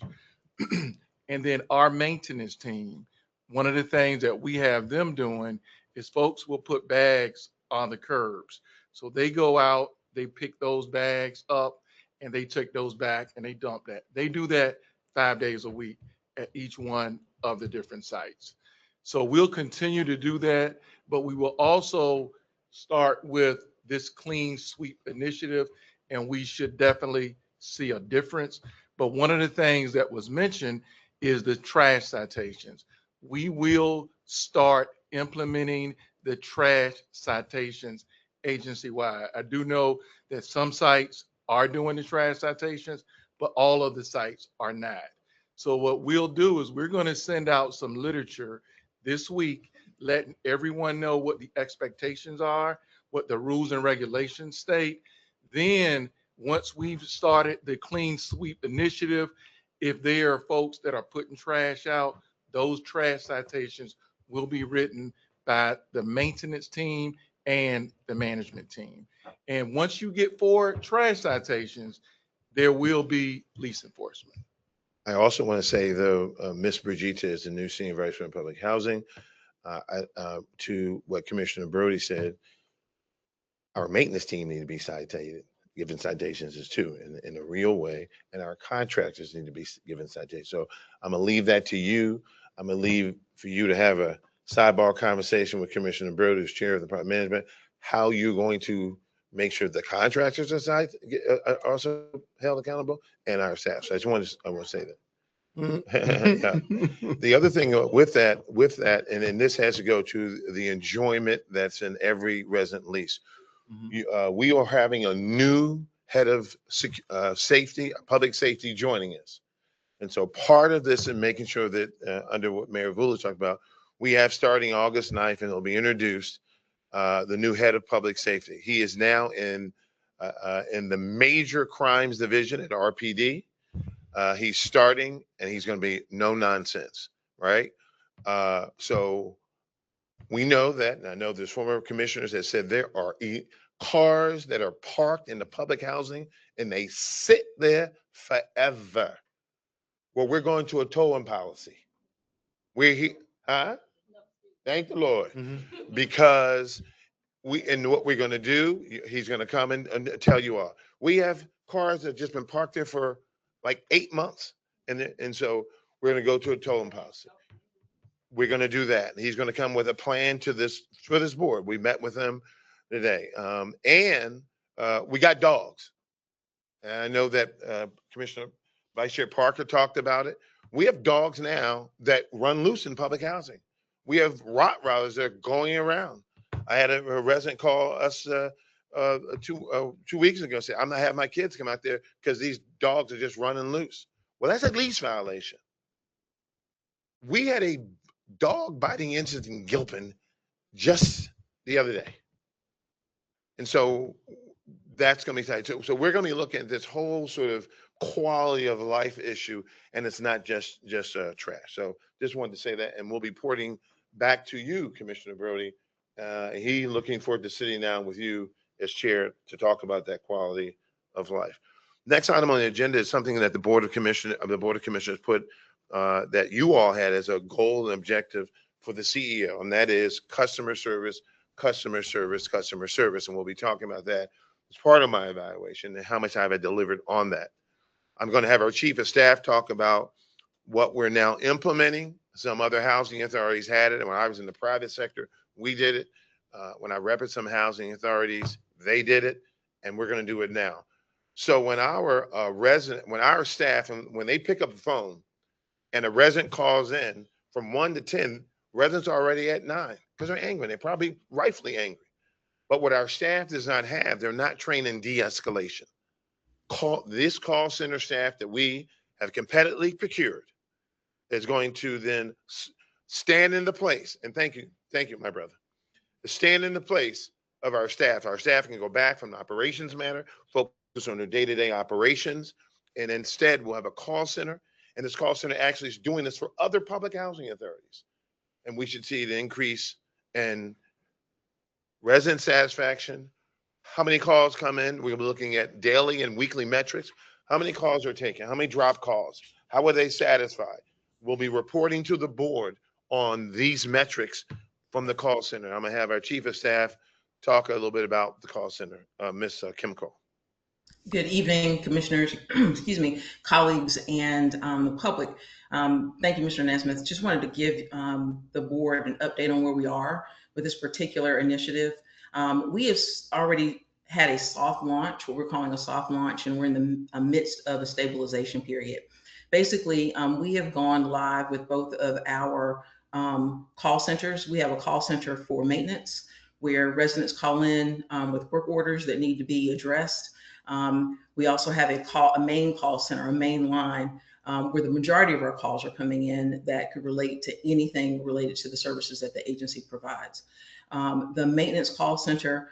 And then our maintenance team, one of the things that we have them doing is folks will put bags on the curbs. So they go out, they pick those bags up, and they take those back and they dump that. They do that 5 days a week at each one of the different sites. So we'll continue to do that, but we will also start with this clean sweep initiative, and we should definitely see a difference. But one of the things that was mentioned is the trash citations. We will start implementing the trash citations agency-wide. I do know that some sites are doing the trash citations, but all of the sites are not. So what we'll do is we're going to send out some literature this week, letting everyone know what the expectations are, what the rules and regulations state. Then once we've started the clean sweep initiative, if there are folks that are putting trash out, those trash citations will be written by the maintenance team and the management team. And once you get 4 trash citations, there will be lease enforcement. I also want to say, though, Ms. Brigida is the new Senior Vice President of Public Housing. To what Commissioner Brody said, our maintenance team need to be cited, given citations as too, in a real way, and our contractors need to be given citations. So I'm gonna leave that to you. I'm gonna leave for you to have a sidebar conversation with Commissioner Brody, who's chair of the Department of Management, how you're going to make sure the contractors are also held accountable, and our staff. So I want to say that. Yeah. The other thing with that, and then this has to go to the enjoyment that's in every resident lease. We are having a new head of safety, public safety, joining us. And so part of this and making sure that under what Mayor Vula talked about, we have starting August 9th, and it'll be introduced, the new head of public safety. He is now in the major crimes division at RPD. He's starting, and he's going to be no nonsense, right? So we know that, and I know there's former commissioners that said there are cars that are parked in the public housing and they sit there forever. Well, we're going to a towing policy. Thank the Lord. Because what we're going to do, he's going to come and tell you all. We have cars that have just been parked there for like 8 months. And so we're going to go to a towing policy. We're going to do that. He's going to come with a plan for this board. We met with him today. And we got dogs. And I know that Commissioner Vice Chair Parker talked about it. We have dogs now that run loose in public housing. We have Rottweilers that are going around. I had a resident call us 2 weeks ago and say, I'm not having my kids come out there because these dogs are just running loose. Well, that's a lease violation. We had a dog biting incident in Gilpin just the other day. And so that's going to be tight. So we're going to be looking at this whole sort of quality of life issue, and it's not just trash. So just wanted to say that, and we'll be porting back to you, Commissioner Brody. He looking forward to sitting down with you as chair to talk about that quality of life. Next item on the agenda is something that the Board of Commissioners put that you all had as a goal and objective for the CEO, and that is customer service, customer service, customer service. And we'll be talking about that as part of my evaluation and how much I've delivered on that. I'm going to have our chief of staff talk about what we're now implementing. Some other housing authorities had it. And when I was in the private sector, we did it. When I represented some housing authorities, they did it. And we're going to do it now. So when our when our staff, and when they pick up the phone and a resident calls in from 1 to 10, residents are already at 9 because they're angry. They're probably rightfully angry. But what our staff does not have, they're not trained in de-escalation. This call center staff that we have competitively procured is going to then stand in the place, and thank you, my brother, stand in the place of our staff. Our staff can go back from the operations matter, focus on their day-to-day operations, and instead we'll have a call center, and this call center actually is doing this for other public housing authorities. And we should see the increase in resident satisfaction. How many calls come in? We're looking at daily and weekly metrics. How many calls are taken? How many drop calls? How were they satisfied? We'll be reporting to the board on these metrics from the call center. I'm going to have our chief of staff talk a little bit about the call center, Ms. Kimco. Good evening, commissioners, excuse me, colleagues, and the public. Thank you, Mr. Nesmith. Just wanted to give the board an update on where we are with this particular initiative. We have already had a soft launch, what we're calling a soft launch, and we're in the midst of a stabilization period. Basically, we have gone live with both of our call centers. We have a call center for maintenance where residents call in with work orders that need to be addressed. We also have a main call center, a main line, where the majority of our calls are coming in that could relate to anything related to the services that the agency provides. The maintenance call center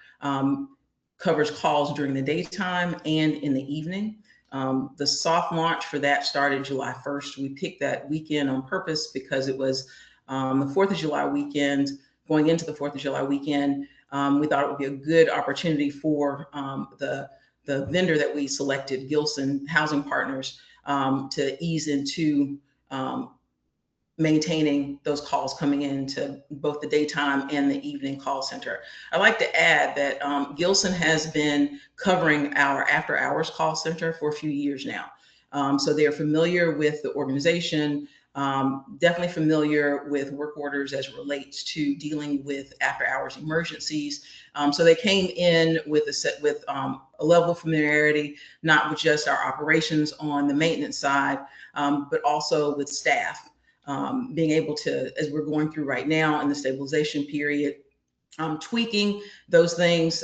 covers calls during the daytime and in the evening. The soft launch for that started July 1st. We picked that weekend on purpose because it was the 4th of July weekend. Going into the 4th of July weekend, we thought it would be a good opportunity for the vendor that we selected, Gilson Housing Partners, to ease into maintaining those calls coming into both the daytime and the evening call center. I'd like to add that Gilson has been covering our after hours call center for a few years now. So they're familiar with the organization, definitely familiar with work orders as it relates to dealing with after hours emergencies. So they came in with a level of familiarity, not with just our operations on the maintenance side, but also with staff. Being able to, as we're going through right now in the stabilization period, tweaking those things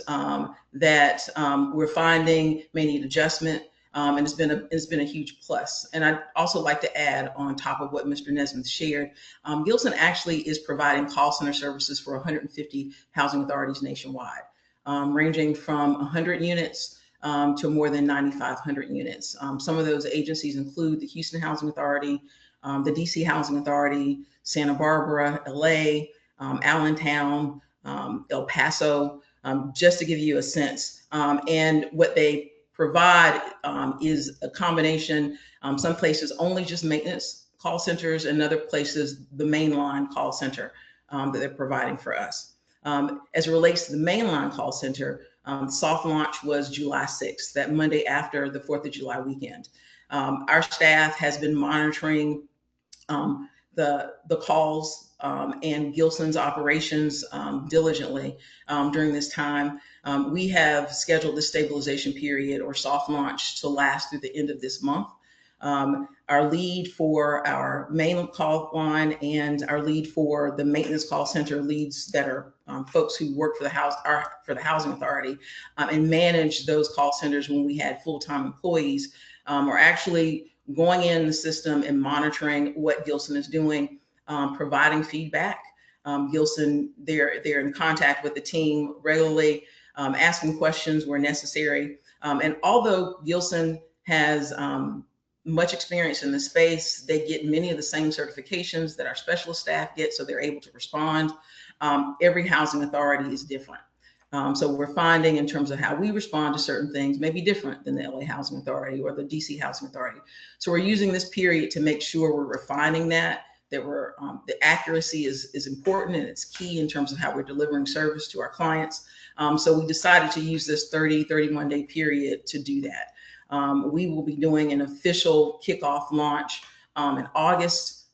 that we're finding may need adjustment. And it's been a huge plus. And I'd also like to add on top of what Mr. Nesmith shared, Gilson actually is providing call center services for 150 housing authorities nationwide, ranging from 100 units to more than 9,500 units. Some of those agencies include the Houston Housing Authority, the DC Housing Authority, Santa Barbara, LA, Allentown, El Paso, just to give you a sense. And what they provide is a combination, some places only just maintenance call centers, and other places the mainline call center that they're providing for us. As it relates to the mainline call center, soft launch was July 6th, that Monday after the 4th of July weekend. Our staff has been monitoring the calls and Gilson's operations diligently during this time. We have scheduled the stabilization period or soft launch to last through the end of this month. Our lead for our main call line and our lead for the maintenance call center leads that are folks who work for the housing authority and manage those call centers when we had full-time employees are actually going in the system and monitoring what Gilson is doing, providing feedback. Gilson, they're in contact with the team regularly, asking questions where necessary. And although Gilson has much experience in the space, they get many of the same certifications that our specialist staff get, so they're able to respond. Every housing authority is different. So we're finding in terms of how we respond to certain things may be different than the LA Housing Authority or the DC Housing Authority. So we're using this period to make sure we're refining that we're, the accuracy is important and it's key in terms of how we're delivering service to our clients. So we decided to use this 31 day period to do that. We will be doing an official kickoff launch in August.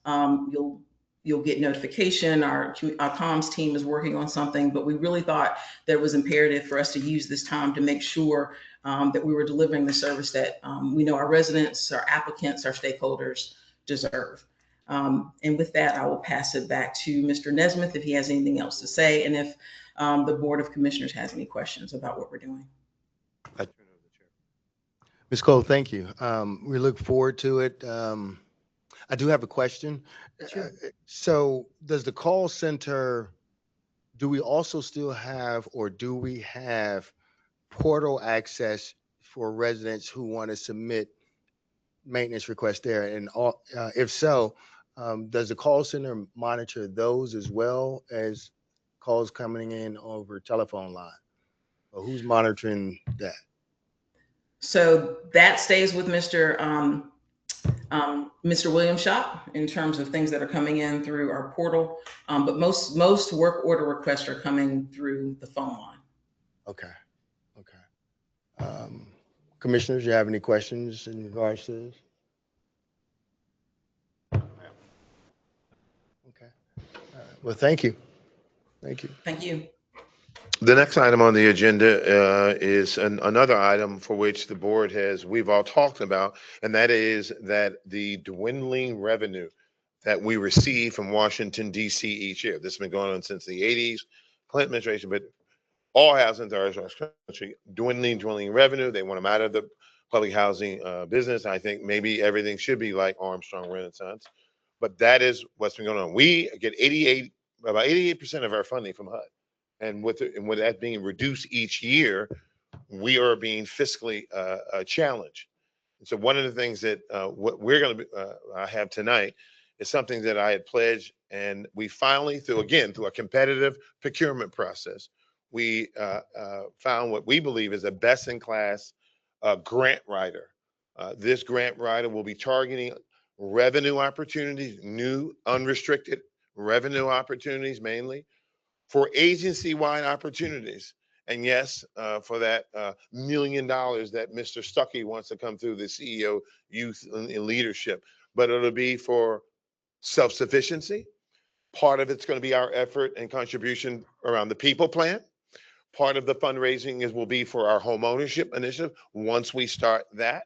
You'll get notification. Our comms team is working on something, but we really thought that it was imperative for us to use this time to make sure that we were delivering the service that we know our residents, our applicants, our stakeholders deserve. And with that, I will pass it back to Mr. Nesmith if he has anything else to say, and if the Board of Commissioners has any questions about what we're doing. Ms. Cole, thank you. We look forward to it. I do have a question. Sure. So does the call center, do we also still have, or do we have portal access for residents who want to submit maintenance requests there? And if so, does the call center monitor those as well as calls coming in over telephone line? Or who's monitoring that? So that stays with Mr. Williams Shop in terms of things that are coming in through our portal. But most work order requests are coming through the phone line. Okay. Okay. Commissioners, you have any questions in regards to this? Okay. All right. Well, thank you. Thank you. Thank you. The next item on the agenda is another item for which the board we've all talked about, and that is that the dwindling revenue that we receive from Washington, D.C. each year. This has been going on since the 80s, Clinton administration, but all housing authorities across the country, dwindling revenue. They want them out of the public housing business. I think maybe everything should be like Armstrong Renaissance, but that is what's been going on. We get about 88% of our funding from HUD. And with that being reduced each year, we are being fiscally challenged. And so one of the things that what we're going to have tonight is something that I had pledged, and we finally, through a competitive procurement process, we found what we believe is a best-in-class grant writer. This grant writer will be targeting revenue opportunities, new unrestricted revenue opportunities mainly, for agency-wide opportunities. And yes, for that $1 million that Mr. Stuckey wants to come through the CEO Youth in Leadership. But it'll be for self-sufficiency. Part of it's going to be our effort and contribution around the people plan. Part of the fundraising will be for our home ownership initiative once we start that.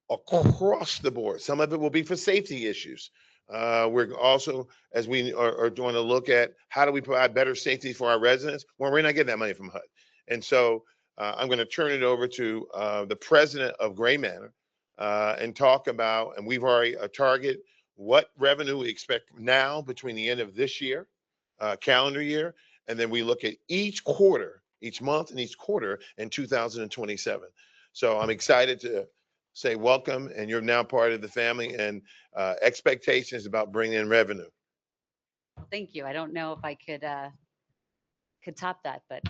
Across the board. Some of it will be for safety issues. We're also, as we are doing a look at how do we provide better safety for our residents when we're not getting that money from HUD. And so I'm going to turn it over to the president of Gray Manor and talk about, and we've already target what revenue we expect now between the end of this year, calendar year, and then we look at each quarter, each month and each quarter in 2027. So I'm excited to say welcome, and you're now part of the family, and expectations about bringing in revenue. Thank you. I don't know if I could top that, but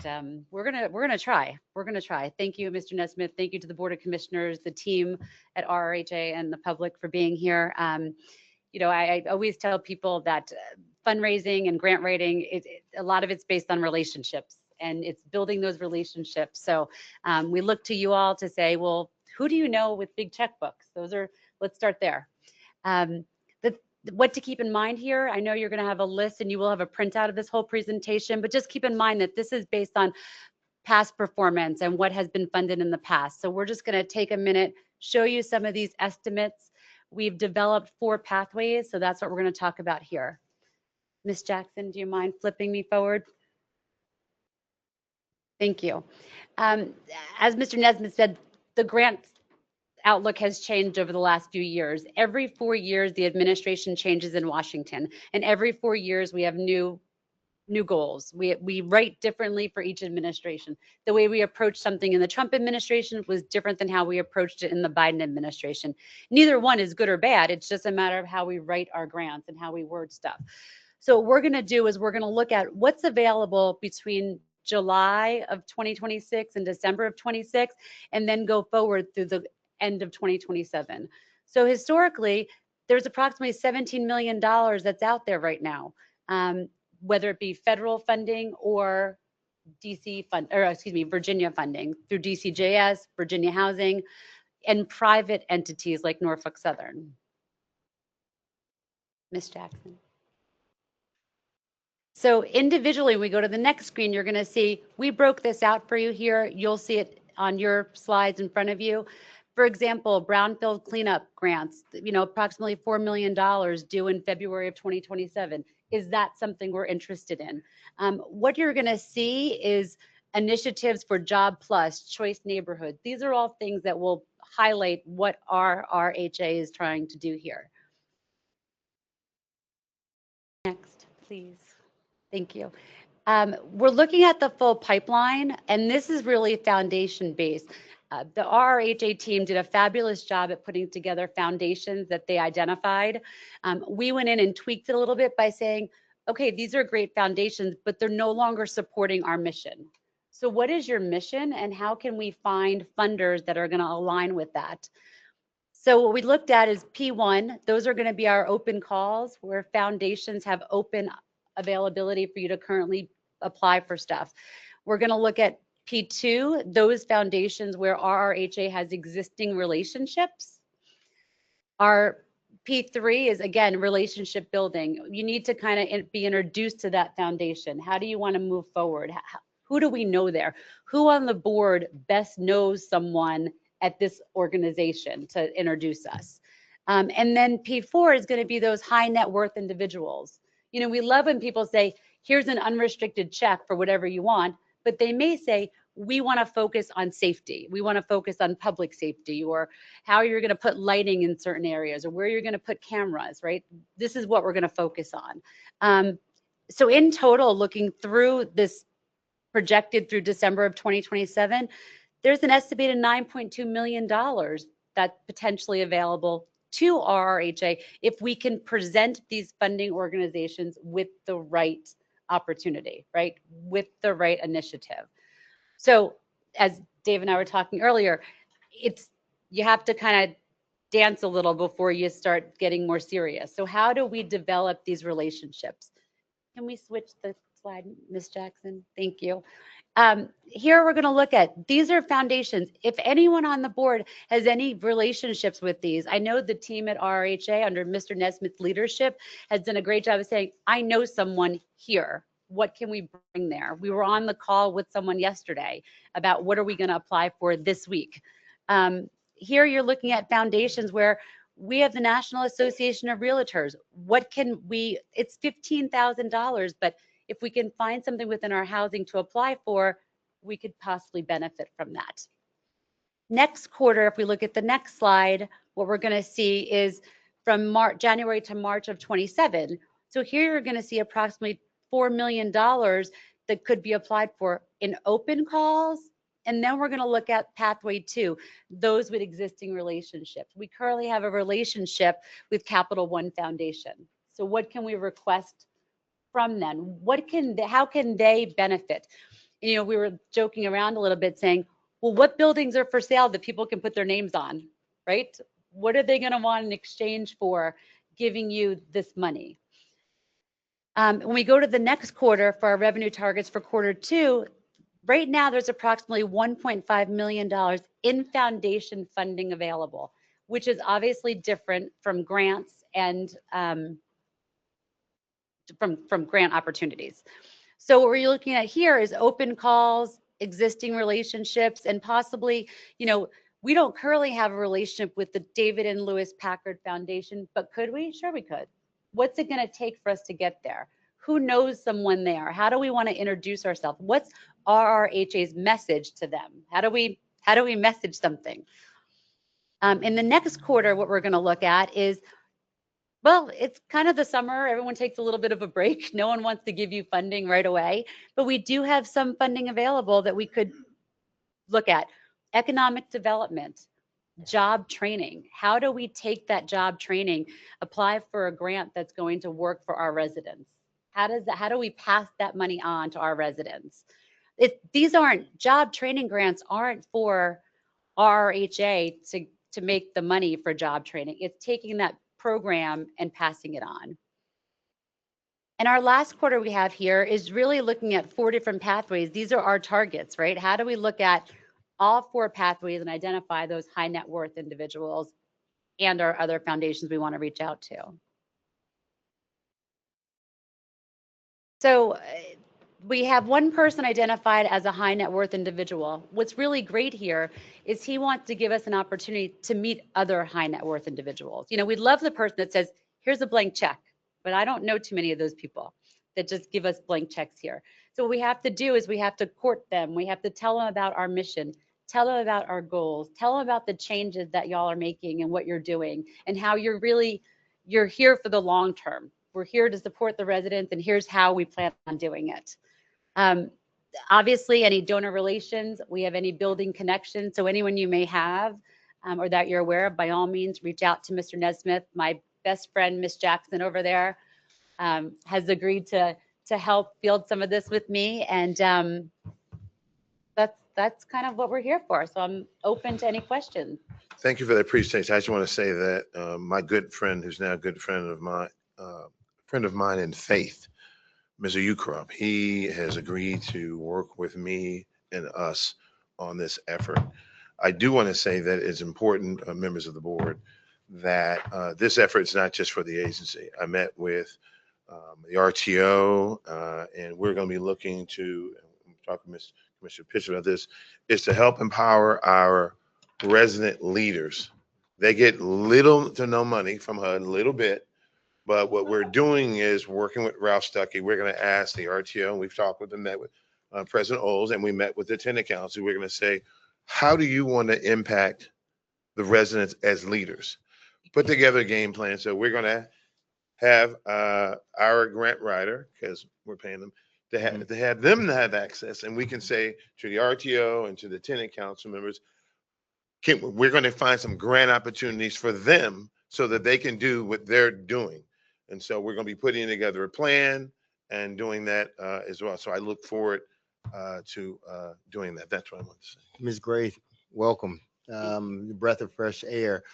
we're gonna try. We're gonna try. Thank you, Mr. Nesmith. Thank you to the Board of Commissioners, the team at RRHA, and the public for being here. You know, I always tell people that fundraising and grant writing, a lot of it's based on relationships, and it's building those relationships. So we look to you all to say, well, who do you know with big checkbooks? Let's start there. What to keep in mind here, I know you're going to have a list and you will have a printout of this whole presentation, but just keep in mind that this is based on past performance and what has been funded in the past. So we're just going to take a minute, show you some of these estimates. We've developed 4 pathways, so that's what we're going to talk about here. Ms. Jackson, do you mind flipping me forward? Thank you. As Mr. Nesmith said, the grant outlook has changed over the last few years. Every 4 years, the administration changes in Washington, and every 4 years we have new new goals. We write differently for each administration. The way we approached something in the Trump administration was different than how we approached it in the Biden administration. Neither one is good or bad. It's just a matter of how we write our grants and how we word stuff. So what we're going to do is we're going to look at what's available between July of 2026 and December of 26, and then go forward through the end of 2027. So historically, there's approximately $17 million that's out there right now, whether it be federal funding or Virginia funding through DCJS, Virginia Housing, and private entities like Norfolk Southern. Ms. Jackson. So individually, we go to the next screen, you're going to see, we broke this out for you here. You'll see it on your slides in front of you. For example, brownfield cleanup grants, approximately $4 million due in February of 2027. Is that something we're interested in? What you're going to see is initiatives for Job Plus, Choice Neighborhood. These are all things that will highlight what RRHA is trying to do here. Next, please. Thank you. We're looking at the full pipeline, and this is really foundation-based. The RRHA team did a fabulous job at putting together foundations that they identified. We went in and tweaked it a little bit by saying, okay, these are great foundations, but they're no longer supporting our mission. So what is your mission, and how can we find funders that are going to align with that? So what we looked at is P1. Those are going to be our open calls where foundations have open availability for you to currently apply for stuff. We're going to look at P2, those foundations where RRHA has existing relationships. Our P3 is, again, relationship building. You need to kind of be introduced to that foundation. How do you want to move forward? Who do we know there? Who on the board best knows someone at this organization to introduce us? And then P4 is going to be those high net worth individuals. We love when people say, here's an unrestricted check for whatever you want, but they may say, we want to focus on safety. We want to focus on public safety, or how you're going to put lighting in certain areas, or where you're going to put cameras, right? This is what we're going to focus on. So in total, looking through this projected through December of 2027, there's an estimated $9.2 million that's potentially available to RRHA if we can present these funding organizations with the right opportunity, right? With the right initiative. So as Dave and I were talking earlier, you have to kind of dance a little before you start getting more serious. So how do we develop these relationships? Can we switch the slide, Ms. Jackson? Thank you. Here we're going to look at, these are foundations. If anyone on the board has any relationships with these, I know the team at RRHA under Mr. Nesmith's leadership has done a great job of saying, I know someone here. What can we bring there? We were on the call with someone yesterday about what are we going to apply for this week. Here you're looking at foundations where we have the National Association of Realtors. What can we, it's $15,000, but if we can find something within our housing to apply for, we could possibly benefit from that. Next quarter, if we look at the next slide, what we're going to see is from January to March of 27. So here you're going to see approximately $4 million that could be applied for in open calls. And then we're going to look at pathway 2, those with existing relationships. We currently have a relationship with Capital One Foundation. So what can we request from them? How can they benefit? We were joking around a little bit saying, well, what buildings are for sale that people can put their names on, right? What are they going to want in exchange for giving you this money? When we go to the next quarter for our revenue targets for quarter 2, right now there's approximately $1.5 million in foundation funding available, which is obviously different from grants and from grant opportunities. So what we're looking at here is open calls, existing relationships, and possibly, we don't currently have a relationship with the David and Louis Packard Foundation, but could we? Sure we could. What's it going to take for us to get there? Who knows someone there? How do we want to introduce ourselves? What's RRHA's message to them? How do we message something? In the next quarter, what we're going to look at is Well, it's kind of the summer. Everyone takes a little bit of a break. No one wants to give you funding right away, but we do have some funding available that we could look at. Economic development, job training. How do we take that job training, apply for a grant that's going to work for our residents? How do we pass that money on to our residents? These aren't job training grants aren't for RRHA to make the money for job training. It's taking that program and passing it on. And our last quarter we have here is really looking at 4 different pathways. These are our targets, right? How do we look at all 4 pathways and identify those high net worth individuals and our other foundations we want to reach out to? So we have one person identified as a high net worth individual. What's really great here is he wants to give us an opportunity to meet other high net worth individuals. You know, we'd love the person that says, here's a blank check, but I don't know too many of those people that just give us blank checks here. So what we have to do is we have to court them. We have to tell them about our mission, tell them about our goals, tell them about the changes that y'all are making and what you're doing and how you're here for the long term. We're here to support the residents and here's how we plan on doing it. Obviously, any donor relations, we have any building connections. So anyone you may have or that you're aware of, by all means, reach out to Mr. Nesmith. My best friend, Miss Jackson over there, has agreed to help field some of this with me. And that's kind of what we're here for. So I'm open to any questions. Thank you for that presentation. I just want to say that my good friend, who's now a good friend of mine in faith, Mr. Ukrup, he has agreed to work with me and us on this effort. I do want to say that it's important, members of the board, that this effort is not just for the agency. I met with the RTO, and we're going to be looking to, talking to Commissioner Pitcher about this, is to help empower our resident leaders. They get little to no money from HUD, a little bit, but what we're doing is working with Ralph Stuckey. We're going to ask the RTO, and we've talked with them, met with President Oles, and we met with the tenant council. We're going to say, how do you want to impact the residents as leaders? Put together a game plan. So we're going to have our grant writer, because we're paying them, to have them to have access, and we can say to the RTO and to the tenant council members, we're going to find some grant opportunities for them so that they can do what they're doing. And so we're going to be putting together a plan and doing that as well. So I look forward to doing that. That's what I want to say. Ms. Gray, welcome. Breath of fresh air.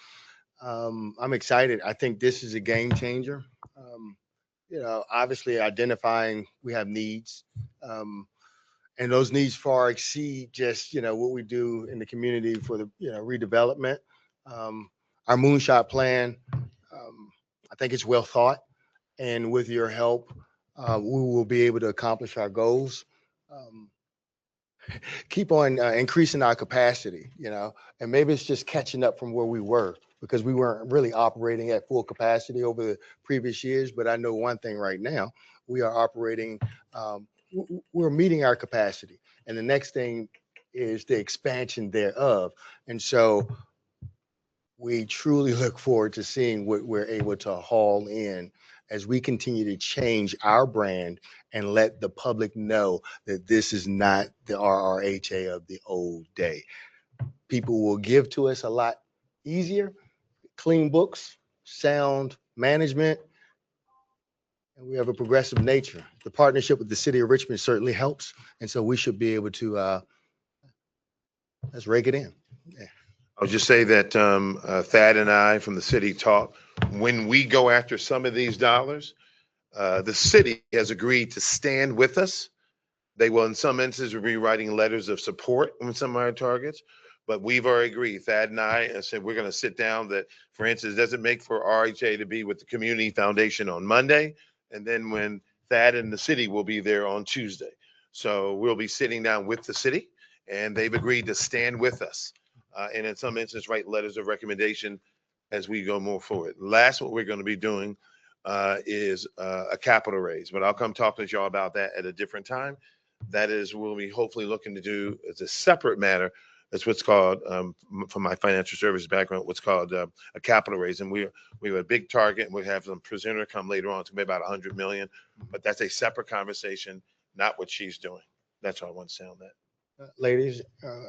I'm excited. I think this is a game changer. You know, obviously identifying we have needs, and those needs far exceed just, you know, what we do in the community for the, you know, redevelopment. Our moonshot plan, I think it's well thought, and with your help, we will be able to accomplish our goals. Keep on increasing our capacity, you know, and maybe it's just catching up from where we were, because we weren't really operating at full capacity over the previous years. But I know one thing right now, we are operating, we're meeting our capacity. And the next thing is the expansion thereof. And so we truly look forward to seeing what we're able to haul in as we continue to change our brand and let the public know that this is not the RRHA of the old day. People will give to us a lot easier, clean books, sound management, and we have a progressive nature. The partnership with the city of Richmond certainly helps. And so we should be able to, let's rake it in. Yeah. I'll just say that Thad and I from the city talk, when we go after some of these dollars, the city has agreed to stand with us. They will, in some instances, be writing letters of support on some of our targets, but we've already agreed, Thad and I said, we're going to sit down that, for instance, does it make for RHA to be with the Community Foundation on Monday? And then when Thad and the city will be there on Tuesday. So we'll be sitting down with the city, and they've agreed to stand with us. And in some instances, write letters of recommendation as we go more forward. Last, what we're going to be doing is a capital raise, but I'll come talk to y'all about that at a different time. That is, we'll be hopefully looking to do as a separate matter, It's what's called, from my financial services background, what's called a capital raise. And we have a big target, and we have some presenter come later on to maybe about 100 million. But that's a separate conversation, not what she's doing. That's all I want to say on that. Ladies,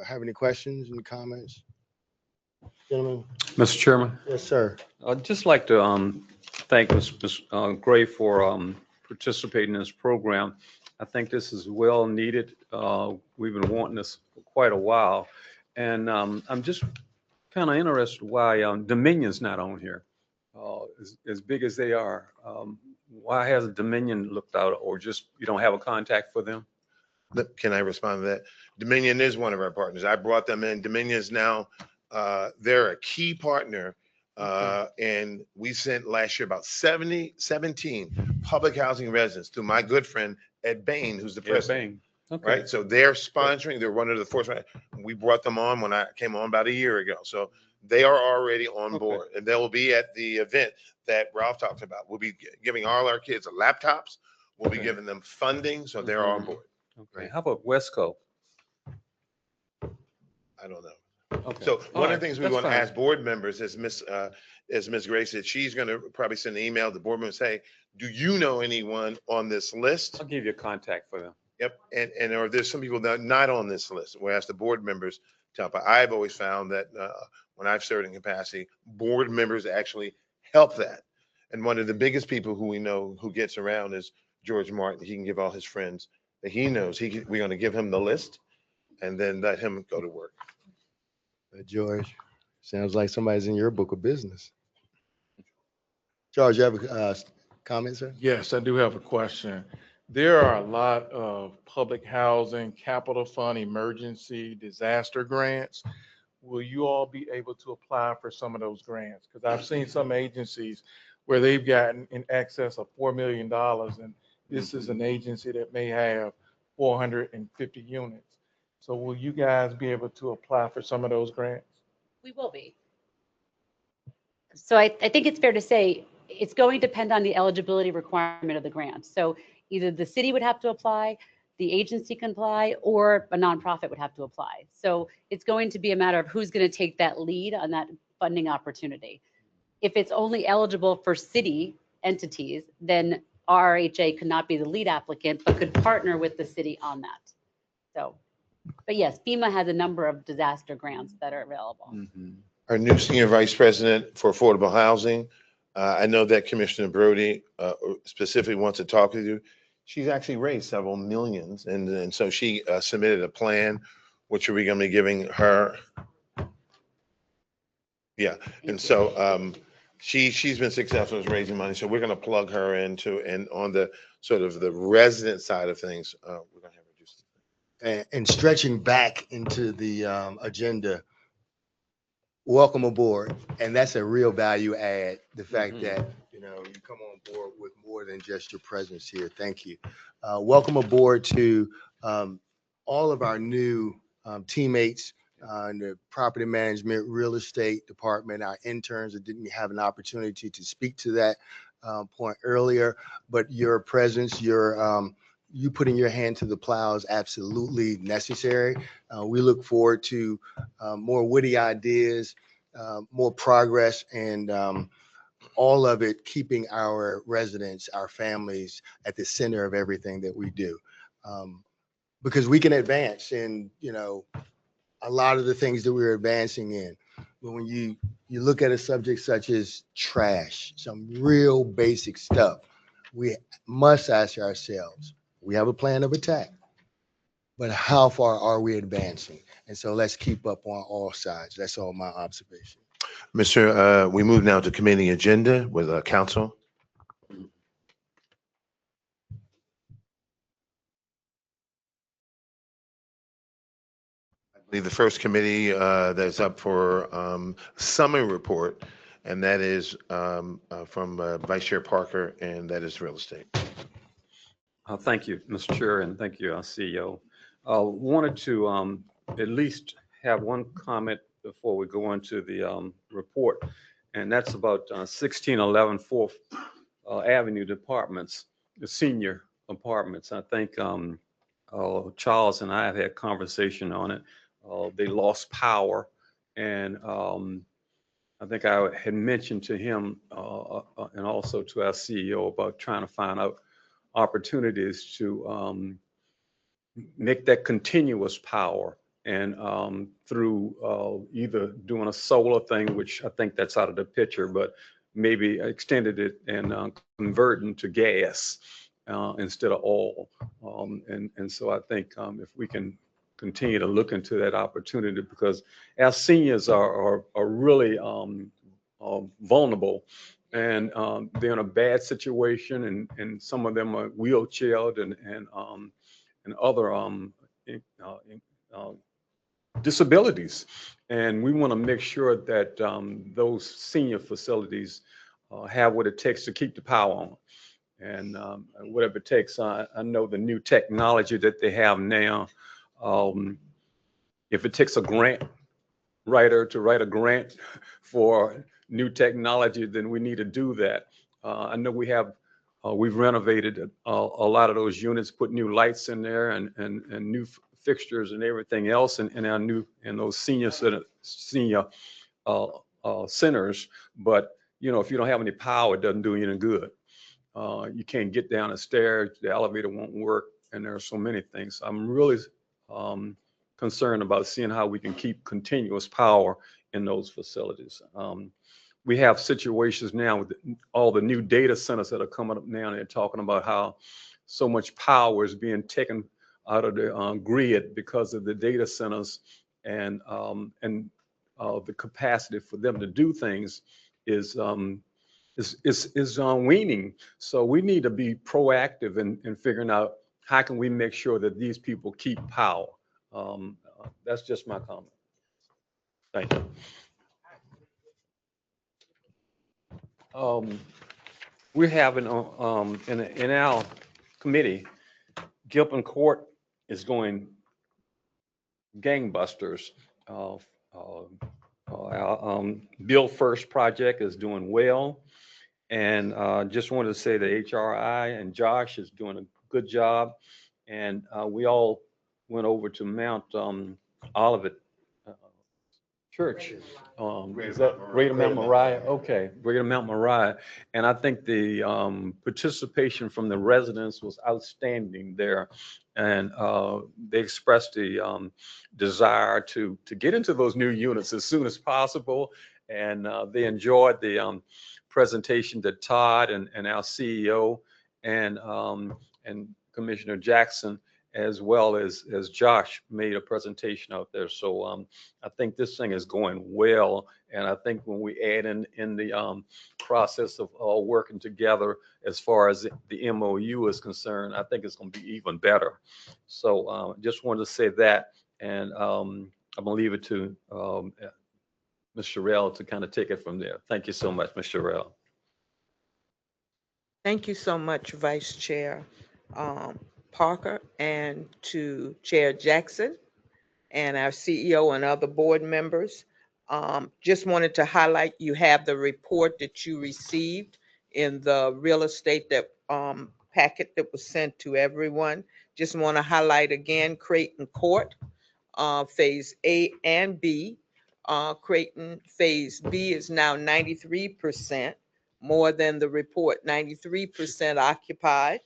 have any questions and comments? Gentlemen? Mr. Chairman, Yes, sir. I'd just like to thank Ms. Gray for participating in this program. I think this is well needed. We've been wanting this for quite a while. And I'm just kind of interested why Dominion's not on here. As big as they are, why hasn't Dominion looked out, or just you don't have a contact for them? Can I respond to that? Dominion is one of our partners. I brought them in. Dominion is now, they're a key partner. And we sent last year about 17 public housing residents through my good friend, Ed Bain, who's the president. Okay. Right. So they're sponsoring, they're one of the forefront. We brought them on when I came on about a year ago. So they are already on board, and they will be at the event that Ralph talked about. We'll be giving all our kids laptops. We'll be giving them funding. So they're on board. Okay. How about Wesco? I don't know. Okay. So All one right. of the things we That's want to fine. ask board members is Miss Gray said, she's going to probably send an email to board members, say, do you know anyone on this list? I'll give you a contact for them. Yep. And or there's some people that are not on this list. We ask the board members to help. I've always found that when I've served in capacity, board members actually help that. And one of the biggest people who we know who gets around is George Martin. He can give all his friends that he knows. We're going to give him the list and then let him go to work. George, sounds like somebody's in your book of business. George, you have a comment, sir? Yes, I do have a question. There are a lot of public housing, capital fund, emergency, disaster grants. Will you all be able to apply for some of those grants? Because I've seen some agencies where they've gotten in excess of $4 million, and this is an agency that may have 450 units. So will you guys be able to apply for some of those grants? We will be. So I think it's fair to say it's going to depend on the eligibility requirement of the grant. So either the city would have to apply, the agency can apply, or a nonprofit would have to apply. So it's going to be a matter of who's going to take that lead on that funding opportunity. If it's only eligible for city entities, then RRHA could not be the lead applicant, but could partner with the city on that. So, but yes, FEMA has a number of disaster grants that are available. Our new senior vice president for affordable housing. I know that Commissioner Brody specifically wants to talk with you. She's actually raised several millions, and so she submitted a plan, which are we going to be giving her? Yeah, and so she's been successful in raising money, so we're going to plug her into, and on the sort of the resident side of things, we're going to have her do something. And stretching back into the agenda, welcome aboard. And that's a real value add. The fact that, you come on board with more than just your presence here. Thank you. Welcome aboard to all of our new teammates in the property management, real estate department, our interns that didn't have an opportunity to speak to that point earlier, but your presence, you putting your hand to the plow is absolutely necessary. We look forward to more witty ideas, more progress, and all of it keeping our residents, our families at the center of everything that we do. Because we can advance in, a lot of the things that we're advancing in. But when you look at a subject such as trash, some real basic stuff, we must ask ourselves, we have a plan of attack, but how far are we advancing? And so let's keep up on all sides. That's all my observation. Mr. We move now to committee agenda with council. I believe the first committee that's up for summary report, and that is from Vice Chair Parker, and that is real estate. Thank you, Mr. Chair, and thank you, CEO. Wanted to at least have one comment before we go into the report, and that's about 1611 4th Avenue Apartments, the senior apartments. I think Charles and I have had conversation on it. they lost power. And I think I had mentioned to him and also to our CEO about trying to find out opportunities to make that continuous power, and through either doing a solar thing, which I think that's out of the picture, but maybe extended it and converting to gas instead of oil. And so I think if we can continue to look into that opportunity, because our seniors are really vulnerable, and they're in a bad situation, and some of them are wheelchaired and other disabilities. And we want to make sure that those senior facilities have what it takes to keep the power on. And whatever it takes, I know the new technology that they have now, if it takes a grant writer to write a grant for new technology, then we need to do that. I know we've renovated a lot of those units, put new lights in there and new fixtures and everything else in our in those senior centers. But if you don't have any power, it doesn't do you any good. You can't get down the stairs, the elevator won't work, and there are so many things. I'm really concerned about seeing how we can keep continuous power in those facilities. We have situations now with all the new data centers that are coming up now, and they're talking about how so much power is being taken out of the grid because of the data centers, and the capacity for them to do things is waning. So we need to be proactive in figuring out how can we make sure that these people keep power. That's just my comment. Thank you. We're having in our committee, Gilpin Court is going gangbusters. Our Bill First project is doing well, and just wanted to say that RRHA and Josh is doing a good job, and we all went over to Mount Olivet Church. Is that Greater Mount Moriah? Okay, Greater Mount Moriah. And I think the participation from the residents was outstanding there. And they expressed the desire to get into those new units as soon as possible. And they enjoyed the presentation that Todd and our CEO and Commissioner Jackson, as well as Josh, made a presentation out there. So I think this thing is going well. And I think when we add in the process of all working together as far as the MOU is concerned, I think it's going to be even better. So just wanted to say that. And I'm going to leave it to Ms. Sherrill to kind of take it from there. Thank you so much, Ms. Sherrill. Thank you so much, Vice Chair Parker, and to Chair Jackson and our CEO and other board members. Just wanted to highlight, you have the report that you received in the real estate that packet that was sent to everyone. Just want to highlight again, Creighton Court, Phase A and B. Creighton Phase B is now 93%, more than the report, 93% occupied.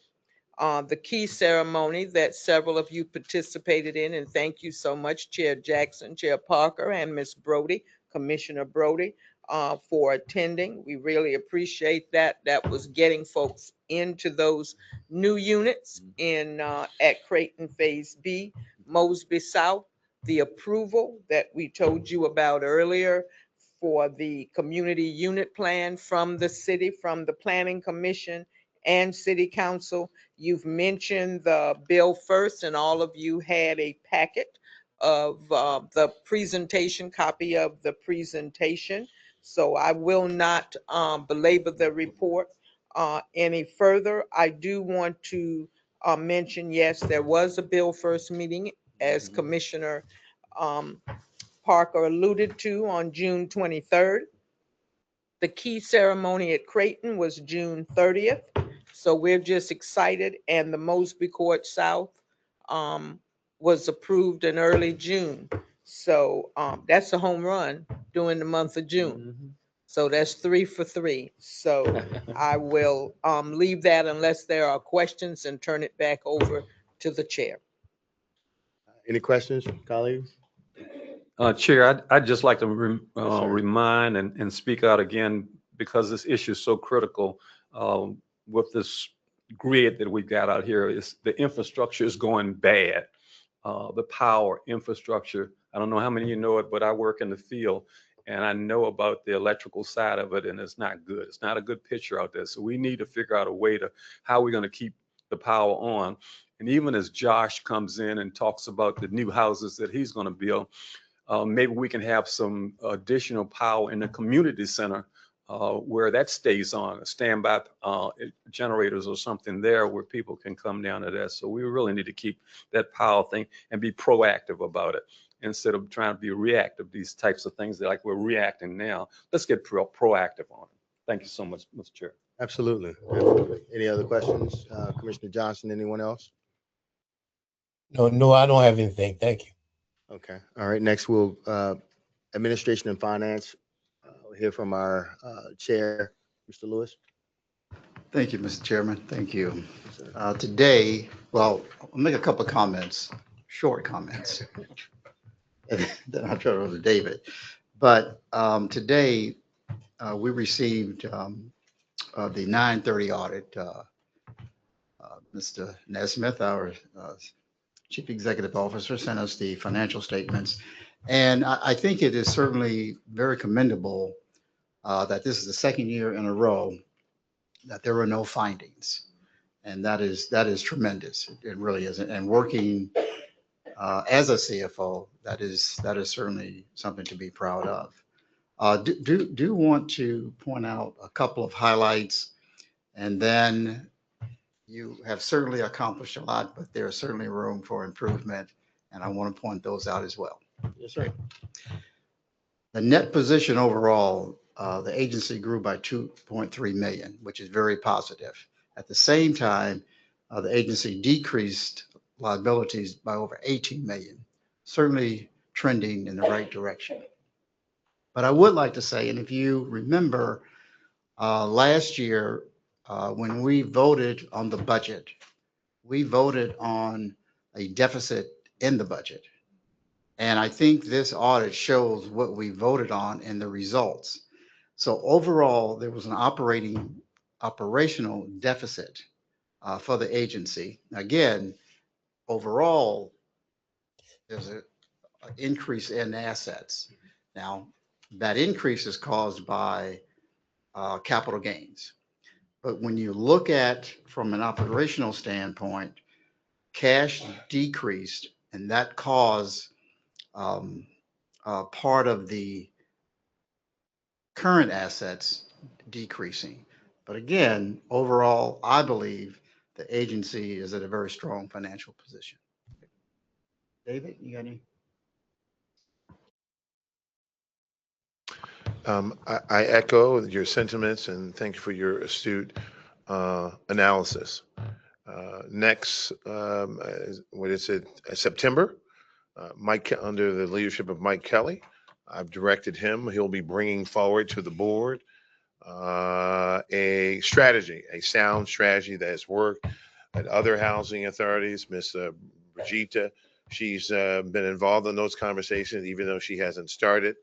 The key ceremony that several of you participated in, and thank you so much, Chair Jackson, Chair Parker, and Ms. Brody, Commissioner Brody, for attending. We really appreciate that. That was getting folks into those new units at Creighton Phase B, Mosby South, the approval that we told you about earlier for the community unit plan from the city, from the Planning Commission and City Council. You've mentioned the Bill First, and all of you had a packet of the presentation, copy of the presentation. So I will not belabor the report any further. I do want to mention, yes, there was a Bill First meeting, as Commissioner Parker alluded to, on June 23rd. The key ceremony at Creighton was June 30th. So we're just excited. And the Mosby Court South was approved in early June. So that's a home run during the month of June. So that's 3 for 3. So I will leave that unless there are questions and turn it back over to the chair. Any questions, colleagues? Chair, I'd just like to sir. remind and speak out again because this issue is so critical with this grid that we've got out here. Is the infrastructure is going bad. The power infrastructure. I don't know how many of you know it, but I work in the field and I know about the electrical side of it, and it's not good. It's not a good picture out there. So we need to figure out a way to how we're going to keep the power on. And even as Josh comes in and talks about the new houses that he's going to build, maybe we can have some additional power in the community center where that stays on, standby generators or something there where people can come down to that. So we really need to keep that power thing and be proactive about it instead of trying to be reactive. These types of things that like we're reacting now. Let's get proactive on it. Thank you so much, Mr. Chair. Absolutely. Absolutely. Any other questions? Commissioner Johnson, anyone else? No, I don't have anything. Thank you. Okay. All right. Next, we'll Administration and Finance. We'll hear from our chair, Mr. Lewis. Thank you, Mr. Chairman. Thank you. Today, well, I'll make a couple of comments, short comments. Then I'll turn it over to David. But today, we received the 930 audit. Mr. Nesmith, our Chief Executive Officer, sent us the financial statements. And I think it is certainly very commendable that this is the second year in a row that there were no findings. And that is tremendous. It really is. And working as a CFO, that is certainly something to be proud of. Do want to point out a couple of highlights, and then you have certainly accomplished a lot, but there's certainly room for improvement, and I want to point those out as well. Yes, sir. The net position overall, the agency grew by 2.3 million, which is very positive. At the same time, the agency decreased liabilities by over 18 million, certainly trending in the right direction. But I would like to say, and if you remember last year, when we voted on the budget, we voted on a deficit in the budget. And I think this audit shows what we voted on and the results. So overall, there was an operational deficit for the agency. Again, overall, there's an increase in assets. Now, that increase is caused by capital gains. But when you look at from an operational standpoint, cash decreased, and that caused part of the current assets decreasing. But again, overall, I believe the agency is at a very strong financial position. David, you got any? I echo your sentiments and thank you for your astute analysis. Next, what is it? September, Mike, under the leadership of Mike Kelly, I've directed him. He'll be bringing forward to the board a strategy, a sound strategy that has worked at other housing authorities. Ms. Brigitte, she's been involved in those conversations, even though she hasn't started.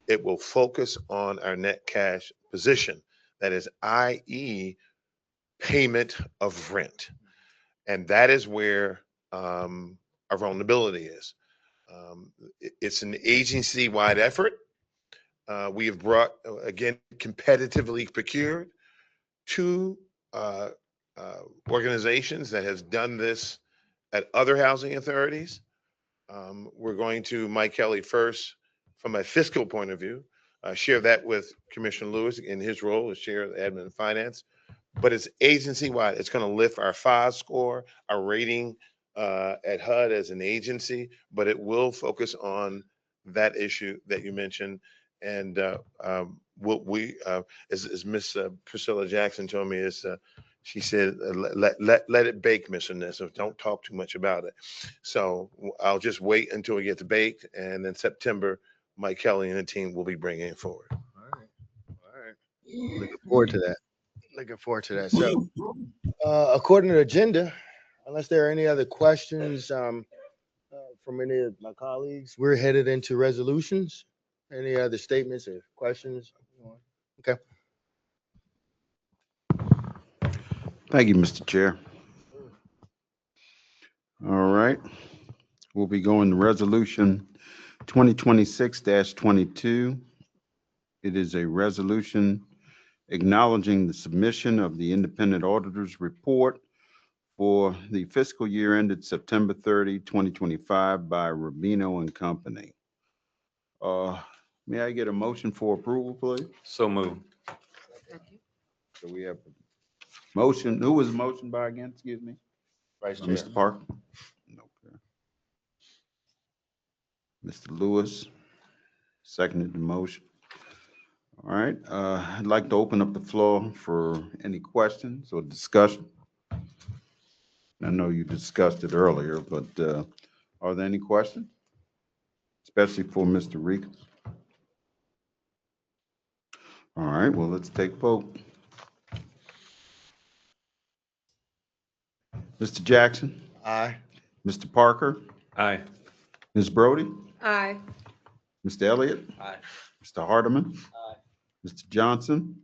It will focus on our net cash position, that is, i.e., payment of rent. And that is where our vulnerability is. It's an agency-wide effort. We have brought, again, competitively procured two organizations that has done this at other housing authorities. We're going to, Mike Kelly first, from a fiscal point of view, share that with Commissioner Lewis in his role as Chair of Admin and Finance. But it's agency-wide. It's going to lift our FOS score, our rating at HUD as an agency, but it will focus on that issue that you mentioned. And what we, as Miss Priscilla Jackson told me, is She said, let it bake, Mr. Nessa. Don't talk too much about it. So I'll just wait until it gets baked, and then September, Mike Kelly and the team will be bringing it forward. All right. Looking forward to that. Looking forward to that. So, according to the agenda, unless there are any other questions from any of my colleagues, we're headed into resolutions. Any other statements or questions? Okay. Thank you, Mr. Chair. All right. We'll be going to Resolution 2026-22. It is a resolution acknowledging the submission of the independent auditor's report for the fiscal year ended September 30, 2025 by Rubino and Company. May I get a motion for approval, please? So moved. So we have a motion. Who was the motion by again? Excuse me. Vice Chair. Mr. Parker. Okay. Mr. Lewis seconded the motion. All right. I'd like to open up the floor for any questions or discussion. I know you discussed it earlier, but are there any questions? Especially for Mr. Rika. All right, well, let's take vote. Mr. Jackson? Aye. Mr. Parker? Aye. Ms. Brody? Aye. Mr. Elliott? Aye. Mr. Hardeman? Aye. Mr. Johnson?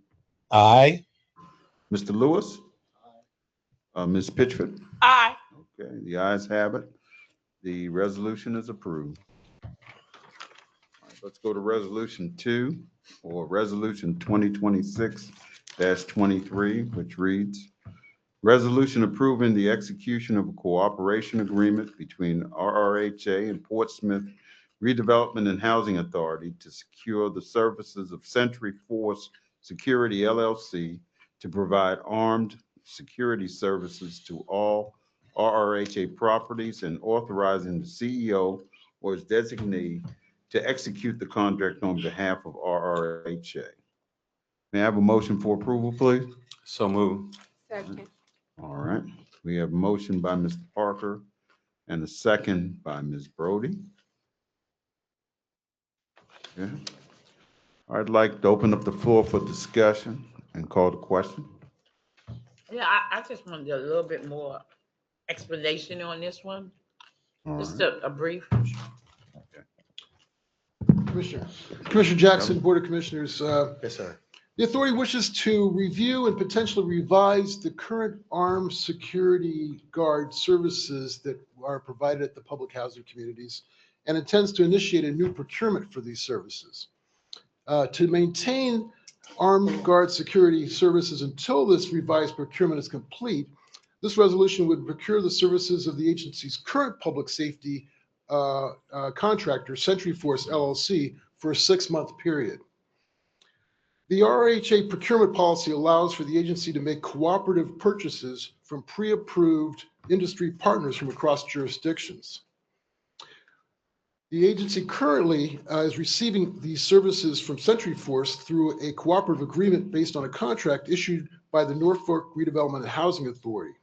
Aye. Mr. Lewis? Ms. Pitchford? Aye. Okay, the ayes have it. The resolution is approved. All right, let's go to Resolution 2, or Resolution 2026-23, which reads, Resolution approving the execution of a cooperation agreement between RRHA and Portsmouth Redevelopment and Housing Authority to secure the services of Century Force Security LLC to provide armed security services to all RRHA properties and authorizing the CEO or his designee to execute the contract on behalf of RRHA. May I have a motion for approval, please? So moved. Second. All right. We have a motion by Mr. Parker and a second by Ms. Brody. Okay. I'd like to open up the floor for discussion and call the question. Yeah, I just wanted a little bit more explanation on this one. All Just right. a brief. Commissioner Jackson, Board of Commissioners. Yes, sir. The authority wishes to review and potentially revise the current armed security guard services that are provided at the public housing communities and intends to initiate a new procurement for these services. To maintain armed guard security services until this revised procurement is complete, this resolution would procure the services of the agency's current public safety contractor, Century Force LLC, for a 6-month period. The RRHA procurement policy allows for the agency to make cooperative purchases from pre-approved industry partners from across jurisdictions. The agency currently is receiving these services from Century Force through a cooperative agreement based on a contract issued by the Norfolk Redevelopment and Housing Authority.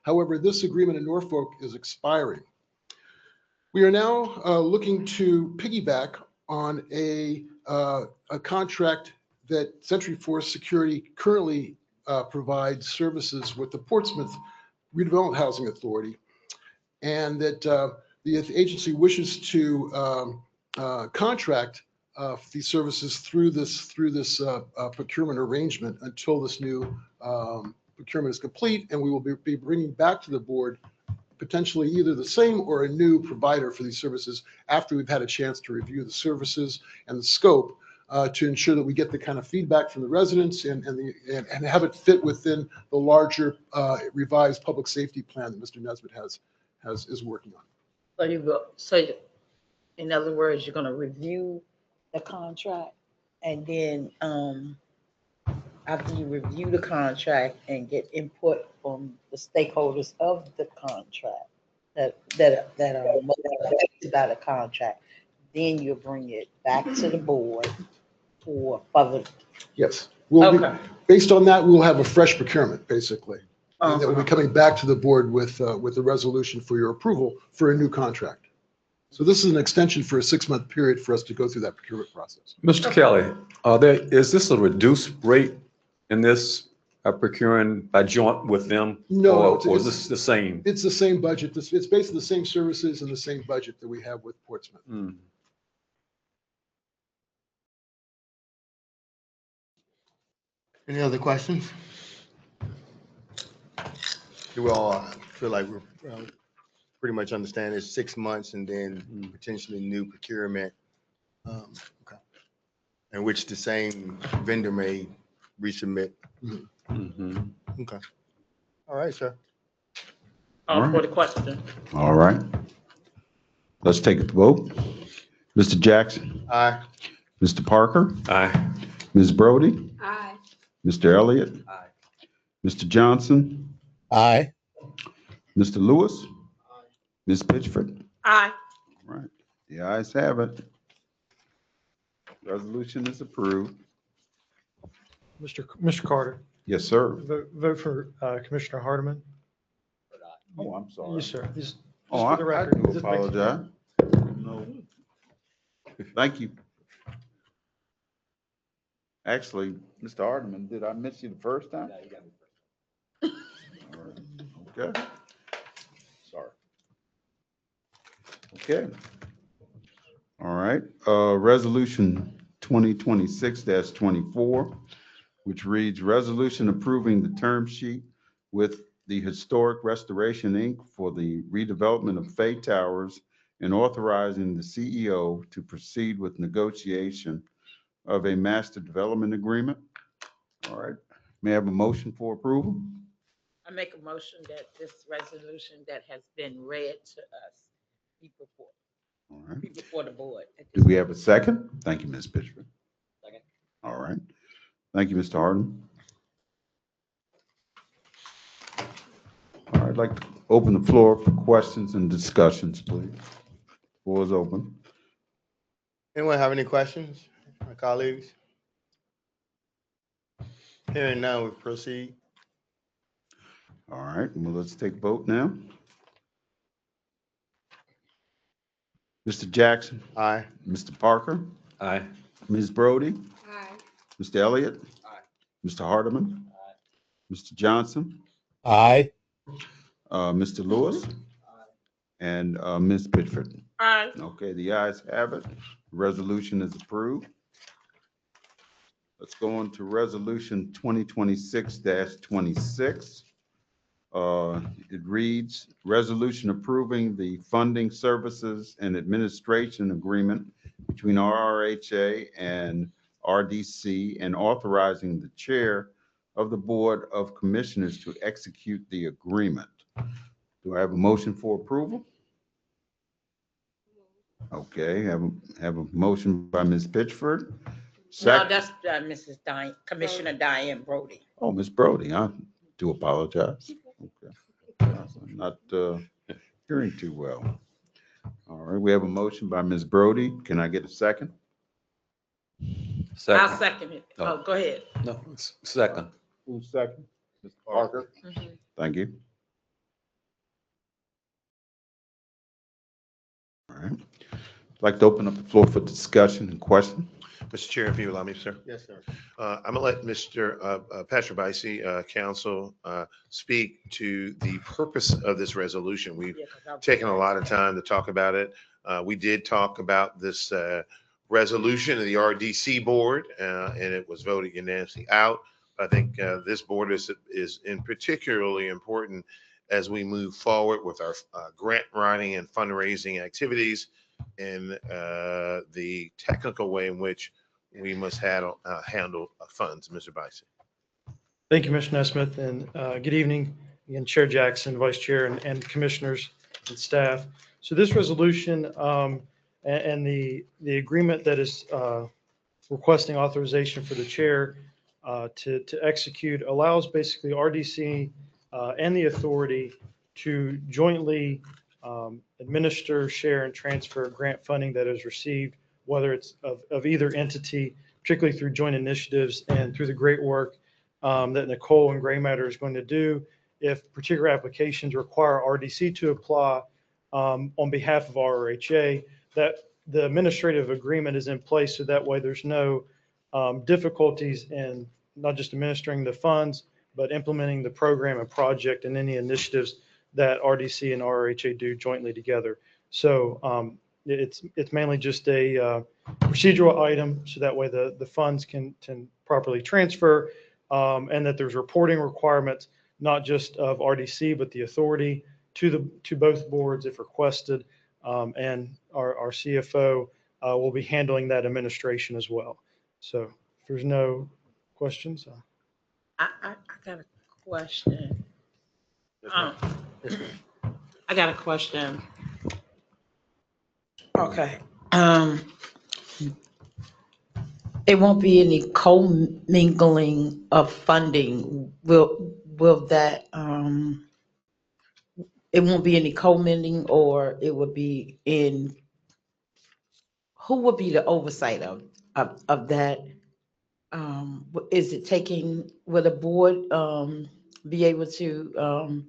However, this agreement in Norfolk is expiring. We are now looking to piggyback on a contract that Century Force Security currently provides services with the Portsmouth Redevelopment Housing Authority, and that the agency wishes to contract these services through this procurement arrangement until this new procurement is complete, and we will be bringing back to the board potentially either the same or a new provider for these services after we've had a chance to review the services and the scope to ensure that we get the kind of feedback from the residents and have it fit within the larger revised public safety plan that Mr. Nesbitt is working on. So you go, so in other words, you're gonna review the contract and then after you review the contract and get input from the stakeholders of the contract that are motivated by the contract, then you'll bring it back to the board for further. Yes. Based on that, we'll have a fresh procurement, basically. And that will be coming back to the board with a resolution for your approval for a new contract. So this is an extension for a 6-month period for us to go through that procurement process. Mr. Kelly, is this a reduced rate in this procuring by joint with them? No, Or is this the same? It's the same budget. It's basically the same services and the same budget that we have with Portsmouth. Any other questions? Do we all feel like we're pretty much understand it's 6 months and then potentially new procurement? Okay. In which the same vendor may resubmit. Okay. All right, sir. All For the question. All right. Let's take it to vote. Mr. Jackson. Aye. Mr. Parker. Aye. Ms. Brody. Aye. Mr. Elliott. Aye. Mr. Johnson. Aye. Mr. Lewis. Ms. Pitchford. Aye. All right. The ayes have it. Resolution is approved. Mr. Carter, Yes, sir. vote for Commissioner Hardeman. Oh, I'm sorry. Yes, sir. Just Oh, for the I record. do just make- apologize. No. Thank you. Actually, Mr. Hardeman, did I miss you the first time? No, you got me first. All right. Okay. Sorry. Okay. All right. Resolution 2026-24, which reads, resolution approving the term sheet with the Historic Restoration, Inc. for the redevelopment of Fay Towers and authorizing the CEO to proceed with negotiation of a master development agreement. All right. May I have a motion for approval? I make a motion that this resolution that has been read to us be before, All right. be before the board. Do we have a second? Thank you, Ms. Pitchford. Second. All right. Thank you, Mr. Harden. All right, I'd like to open the floor for questions and discussions, please. Floor is open. Anyone have any questions, my colleagues? Hearing none, we proceed. All right, well, let's take vote now. Mr. Jackson. Aye. Mr. Parker. Aye. Ms. Brody. Aye. Mr. Elliott. Aye. Mr. Hardeman. Mr. Johnson. Aye. Mr. Lewis. And Ms. Pitchford. Aye. Okay, the ayes have it. Resolution is approved. Let's go on to resolution 2026-26. It reads, resolution approving the funding services and administration agreement between RRHA and RDC and authorizing the chair of the Board of Commissioners to execute the agreement. Do I have a motion for approval? Okay, have a motion by Ms. Pitchford. No, Second. that's Mrs. Diane, Commissioner Diane Brody. Oh, Ms. Brody, I do apologize. Okay. I'm not hearing too well. All right, we have a motion by Ms. Brody. Can I get a second? I'll second it. Oh. Oh, go ahead. No, second. Who's second? Mr. Parker. Mhm. Thank you. All right. I'd like to open up the floor for discussion and question. Mr. Chair, if you allow me, sir. Yes, sir. I'm gonna let Mr. Patrick Bicey, council, speak to the purpose of this resolution. We've Yeah, 'cause I'll- taken a lot of time to talk about it. We did talk about this resolution of the RDC board, and it was voted unanimously out. I think this board is in particularly important as we move forward with our grant writing and fundraising activities and the technical way in which we must handle funds. Mr. Bicey. Thank you, Mr. Nesmith, and good evening. Again, Chair Jackson, Vice Chair, and commissioners and staff. So this resolution and the agreement that is requesting authorization for the chair to execute allows basically RDC and the authority to jointly administer, share, and transfer grant funding that is received, whether it's of either entity, particularly through joint initiatives and through the great work that Nicole and Gray Matter is going to do if particular applications require RDC to apply on behalf of RRHA, that the administrative agreement is in place so that way there's no difficulties in not just administering the funds, but implementing the program and project and any initiatives that RDC and RRHA do jointly together. So it's mainly just a procedural item so that way the funds can properly transfer, and that there's reporting requirements, not just of RDC, but the authority to both boards if requested. And our CFO will be handling that administration as well. So if there's no questions. I got a question. Yes, ma'am. I got a question. Okay. It won't be any commingling of funding. Will that, it won't be any commingling, or it would be in, who would be the oversight of that? Is it taking, will the board be able to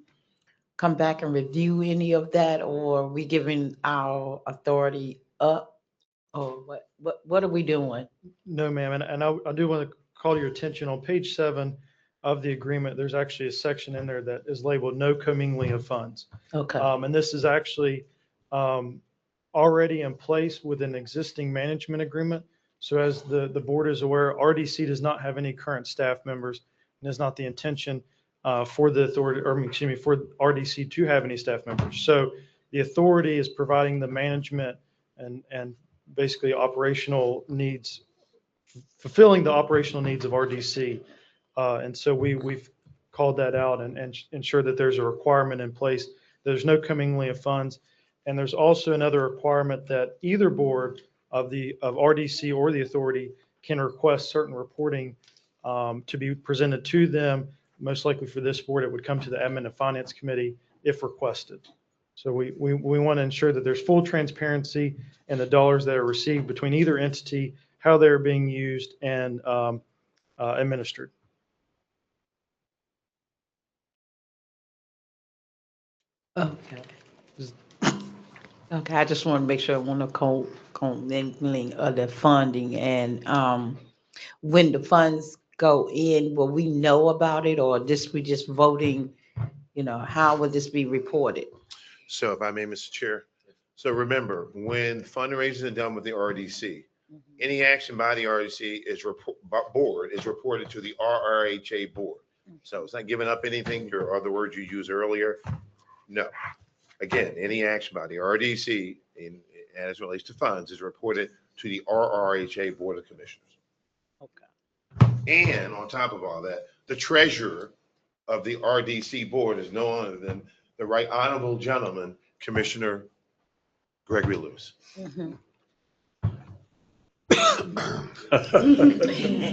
come back and review any of that, or are we giving our authority up, or what are we doing? No, ma'am. And I do want to call your attention on page 7 of the agreement. There's actually a section in there that is labeled no commingling of funds. Okay. And this is actually already in place with an existing management agreement. So as the board is aware, RDC does not have any current staff members, and is not the intention for the authority, or excuse me, for RDC to have any staff members. So the authority is providing the management and basically operational needs, fulfilling the operational needs of RDC. And so we've called that out and ensure that there's a requirement in place. There's no commingling of funds. And there's also another requirement that either board of RDC or the authority can request certain reporting to be presented to them. Most likely for this board, it would come to the Admin and Finance Committee if requested. So we want to ensure that there's full transparency in the dollars that are received between either entity, how they're being used and administered. Okay. Okay, I just want to make sure I want to commingling of the funding, and when the funds go in, will we know about it, or we just voting, how will this be reported? So if I may, Mr. Chair. So remember, when fundraising is done with the RDC, any action by the RDC board is reported to the RRHA board. So it's not giving up anything, your other words you used earlier. No. Again, any action by the RDC as it relates to funds is reported to the RRHA Board of Commissioners. Okay. And on top of all that, the treasurer of the RDC board is no other than the Right Honorable Gentleman, Commissioner Gregory Lewis. Mm-hmm.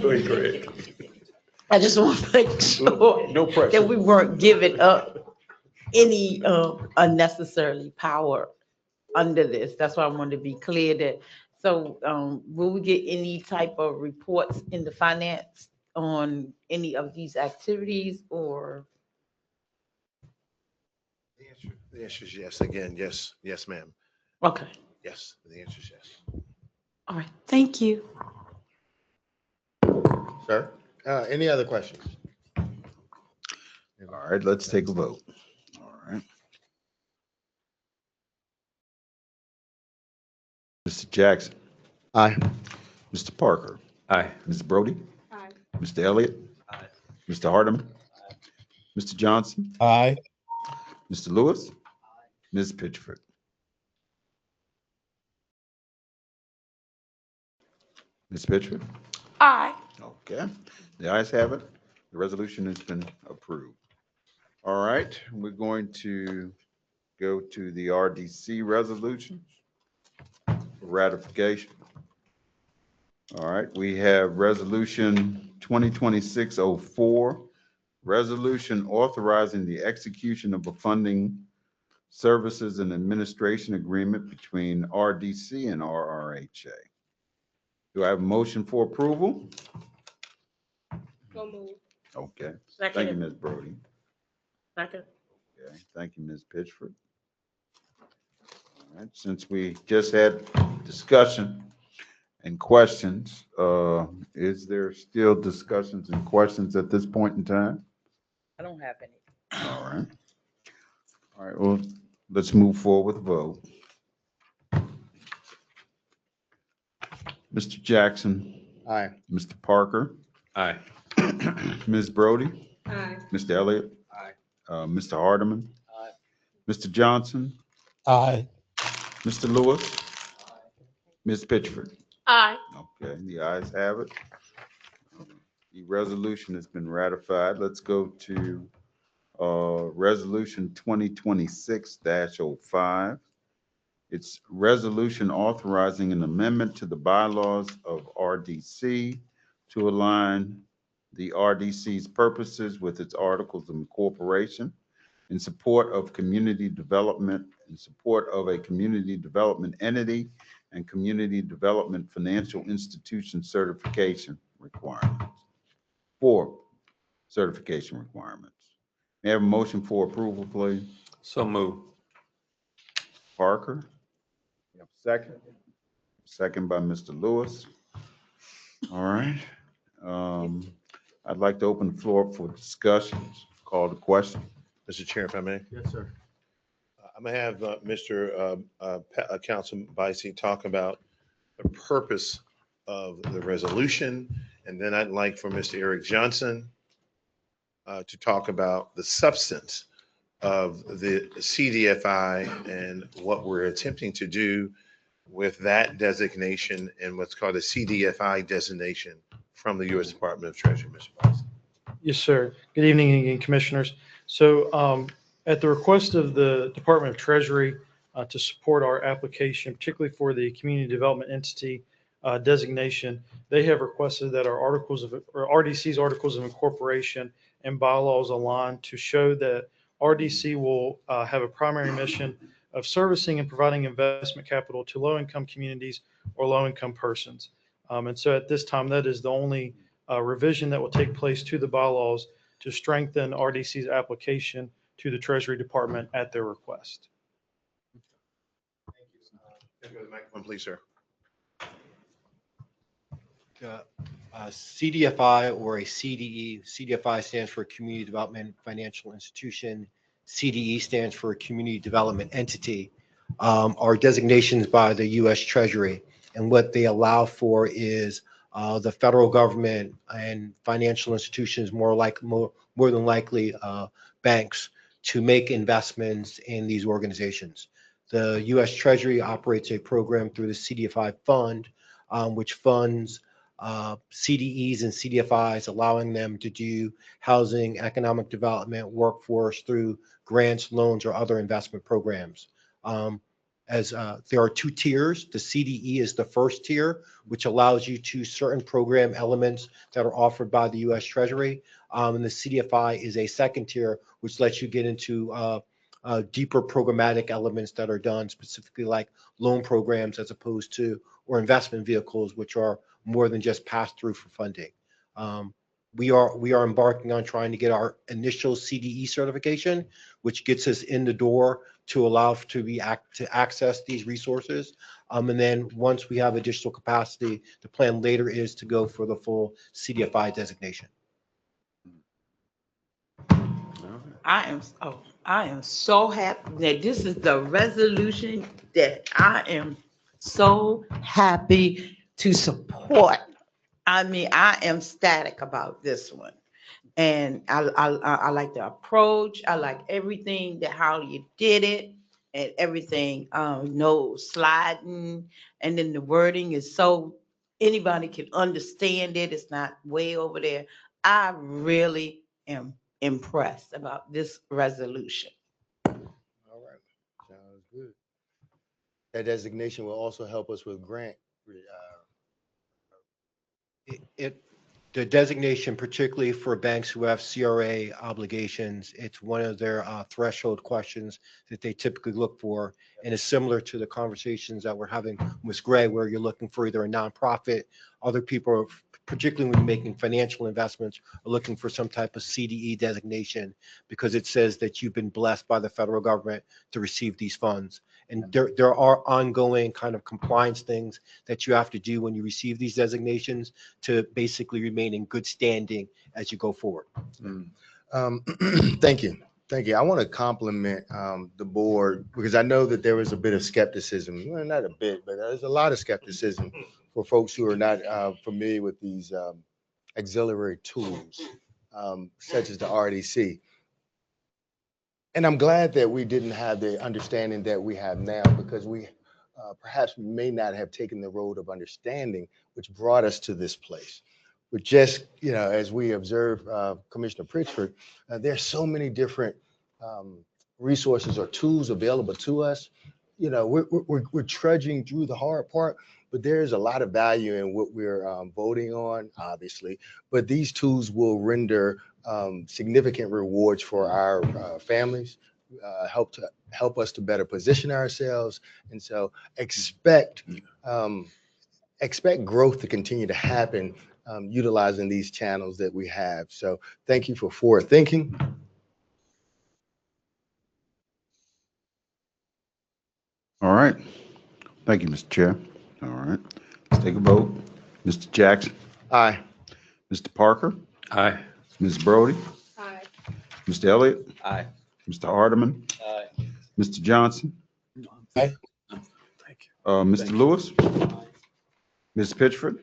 Go ahead, Greg. I just want to make sure No pressure. that we weren't giving up any unnecessarily power under this. That's why I wanted to be clear that. So will we get any type of reports in the finance on any of these activities, or? The answer is yes. Again, yes. Yes, ma'am. Okay. Yes, the answer is yes. All right. Thank you. Sir, any other questions? All right, let's take a vote. All right. Mr. Jackson. Aye. Mr. Parker. Aye. Ms. Brody. Aye. Mr. Elliott. Aye. Mr. Hardeman. Mr. Johnson. Aye. Mr. Lewis. Ms. Pitchford. Ms. Pitchford. Aye. Okay, the ayes have it. The resolution has been approved. All right, we're going to go to the RDC resolution for ratification. All right, we have resolution 2026-04, resolution authorizing the execution of a funding services and administration agreement between RDC and RRHA. Do I have a motion for approval? So moved. Okay, Second. thank you, Ms. Brody. Second. Okay, thank you, Ms. Pitchford. All right, since we just had discussion and questions, is there still discussions and questions at this point in time? I don't have any. All right. All right, well, let's move forward with the vote. Mr. Jackson. Aye. Mr. Parker. Aye. Ms. Brody. Aye. Mr. Elliott. Aye. Mr. Hardeman. Aye. Mr. Johnson. Aye. Mr. Lewis. Ms. Pitchford. Aye. Okay, the ayes have it. The resolution has been ratified. Let's go to Resolution 2026-05. It's resolution authorizing an amendment to the bylaws of RDC to align the RDC's purposes with its articles of incorporation in support of community development, in support of a community development entity and community development financial institution certification requirements. 4 certification requirements. May I have a motion for approval, please? So move. Parker. You have a second? Second by Mr. Lewis. All right. I'd like to open the floor up for discussions. Call the question. Mr. Chair, if I may. Yes, sir. I'm gonna have Council Bicey talk about the purpose of the resolution, and then I'd like for Mr. Eric Johnson to talk about the substance of the CDFI and what we're attempting to do with that designation and what's called a CDFI designation from the U.S. Department of Treasury, Mr. Bicey. Yes, sir. Good evening again, Commissioners. So at the request of the Department of Treasury to support our application, particularly for the Community Development Entity designation, they have requested that our RDC's Articles of Incorporation and bylaws align to show that RDC will have a primary mission of servicing and providing investment capital to low-income communities or low-income persons. And so at this time, that is the only revision that will take place to the bylaws to strengthen RDC's application to the Treasury Department at their request. Go to the microphone, please, sir. CDFI or a CDE. CDFI stands for Community Development Financial Institution. CDE stands for Community Development Entity. Are designations by the U.S. Treasury, and what they allow for is the federal government and financial institutions, more than likely banks, to make investments in these organizations. The U.S. Treasury operates a program through the CDFI fund, which funds CDEs and CDFIs, allowing them to do housing, economic development, workforce through grants, loans, or other investment programs. There are 2 tiers. The CDE is the first tier, which allows you to certain program elements that are offered by the U.S. Treasury. And the CDFI is a second tier, which lets you get into deeper programmatic elements that are done specifically like loan programs as opposed to, or investment vehicles, which are more than just pass through for funding. We are embarking on trying to get our initial CDE certification, which gets us in the door to allow to access these resources. And then once we have additional capacity, the plan later is to go for the full CDFI designation. I am so happy that this is the resolution that I am so happy to support. I mean, I am ecstatic about this one. And I like the approach. I like everything that how you did it and everything. No sliding, and then the wording is so anybody can understand it. It's not way over there. I really am impressed about this resolution. All right. Sounds good. That designation will also help us with grant. The designation, particularly for banks who have CRA obligations, it's one of their threshold questions that they typically look for, and is similar to the conversations that we're having with Gray, where you're looking for either a nonprofit, other people particularly when you're making financial investments or looking for some type of CDE designation, because it says that you've been blessed by the federal government to receive these funds. And there are ongoing kind of compliance things that you have to do when you receive these designations to basically remain in good standing as you go forward. Thank you. Thank you. I want to compliment the board because I know that there was a bit of skepticism. Well, not a bit, but there's a lot of skepticism for folks who are not familiar with these auxiliary tools, such as the RDC. And I'm glad that we didn't have the understanding that we have now, because we perhaps may not have taken the road of understanding, which brought us to this place. But just, as we observe Commissioner Pritchford, there's so many different resources or tools available to us. We're trudging through the hard part, but there's a lot of value in what we're voting on, obviously. But these tools will render significant rewards for our families, help us to better position ourselves. And so expect growth to continue to happen utilizing these channels that we have. So thank you for forward thinking. All right. Thank you, Mr. Chair. All right. Let's take a vote. Mr. Jackson. Aye. Mr. Parker. Aye. Ms. Brody. Aye. Mr. Elliott. Aye. Mr. Hardeman. Aye. Mr. Johnson. Aye. Mr. Lewis. Ms. Pitchford.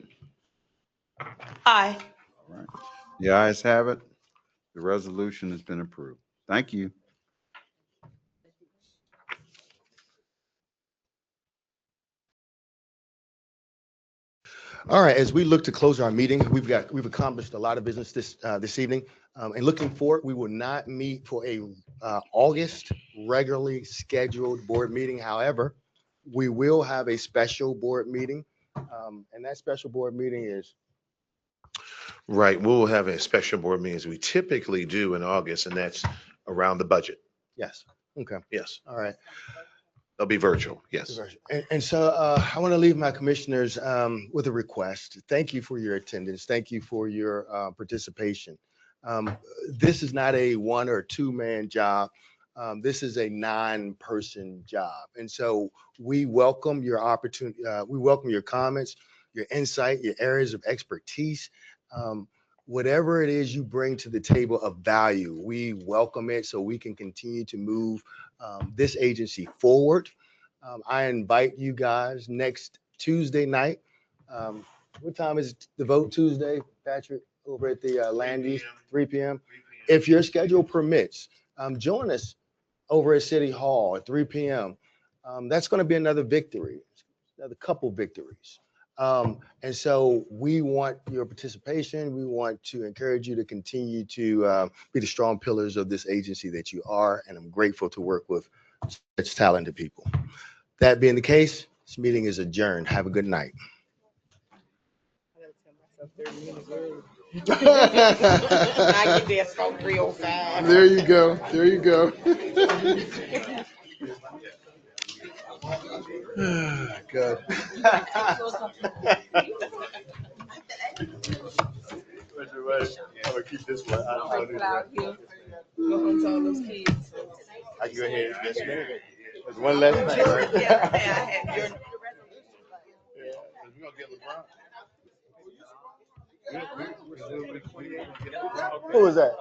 Aye. All right. The ayes have it. The resolution has been approved. Thank you. All right, as we look to close our meeting, we've accomplished a lot of business this evening. And looking forward, we will not meet for a August regularly scheduled board meeting. However, we will have a special board meeting. And that special board meeting is Right. We'll have a special board meeting as we typically do in August, and that's around the budget. yes. Okay. Yes. All right. They'll be virtual. Yes. And so I want to leave my commissioners with a request. Thank you for your attendance. Thank you for your participation. This is not a 1 or 2 man job. This is a 9-person job. And so we welcome your opportunity. We welcome your comments, your insight, your areas of expertise. Whatever it is you bring to the table of value, we welcome it so we can continue to move this agency forward. I invite you guys next Tuesday night. What time is the vote Tuesday, Patrick, over at the Landies? 3 p.m. If your schedule permits, join us over at City Hall at 3 p.m. That's going to be another victory, another couple victories. And so we want your participation. We want to encourage you to continue to be the strong pillars of this agency that you are. And I'm grateful to work with such talented people. That being the case, this meeting is adjourned. Have a good night. I get there so 3:05. There you go. There you go. Good. I'm gonna keep this one. I'll do that. I can go ahead. Yes, ma'am. There's one last thing, right? Who is that?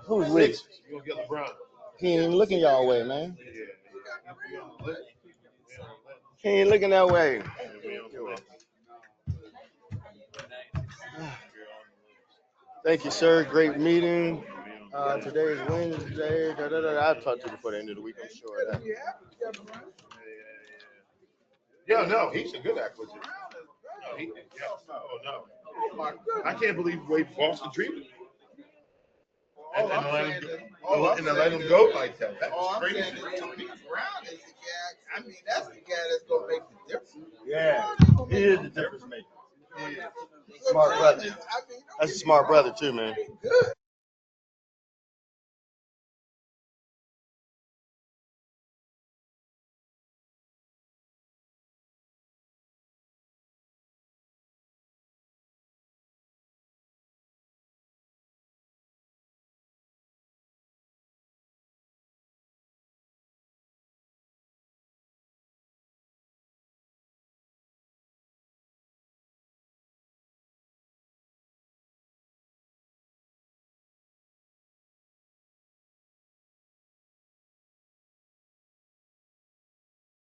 Who's with? He ain't even looking y'all way, man. He ain't looking that way. Thank you, sir. Great meeting. Today is Wednesday. I'll talk to you before the end of the week, I'm sure of that. Yeah, no, he's a good acquisition. No. I can't believe the way Boston treated him. And let him go like that. That's crazy. Brown is the guy. I mean, that's the guy that's gonna make the difference. Yeah, he is the difference maker. Smart brother. That's a smart brother too, man.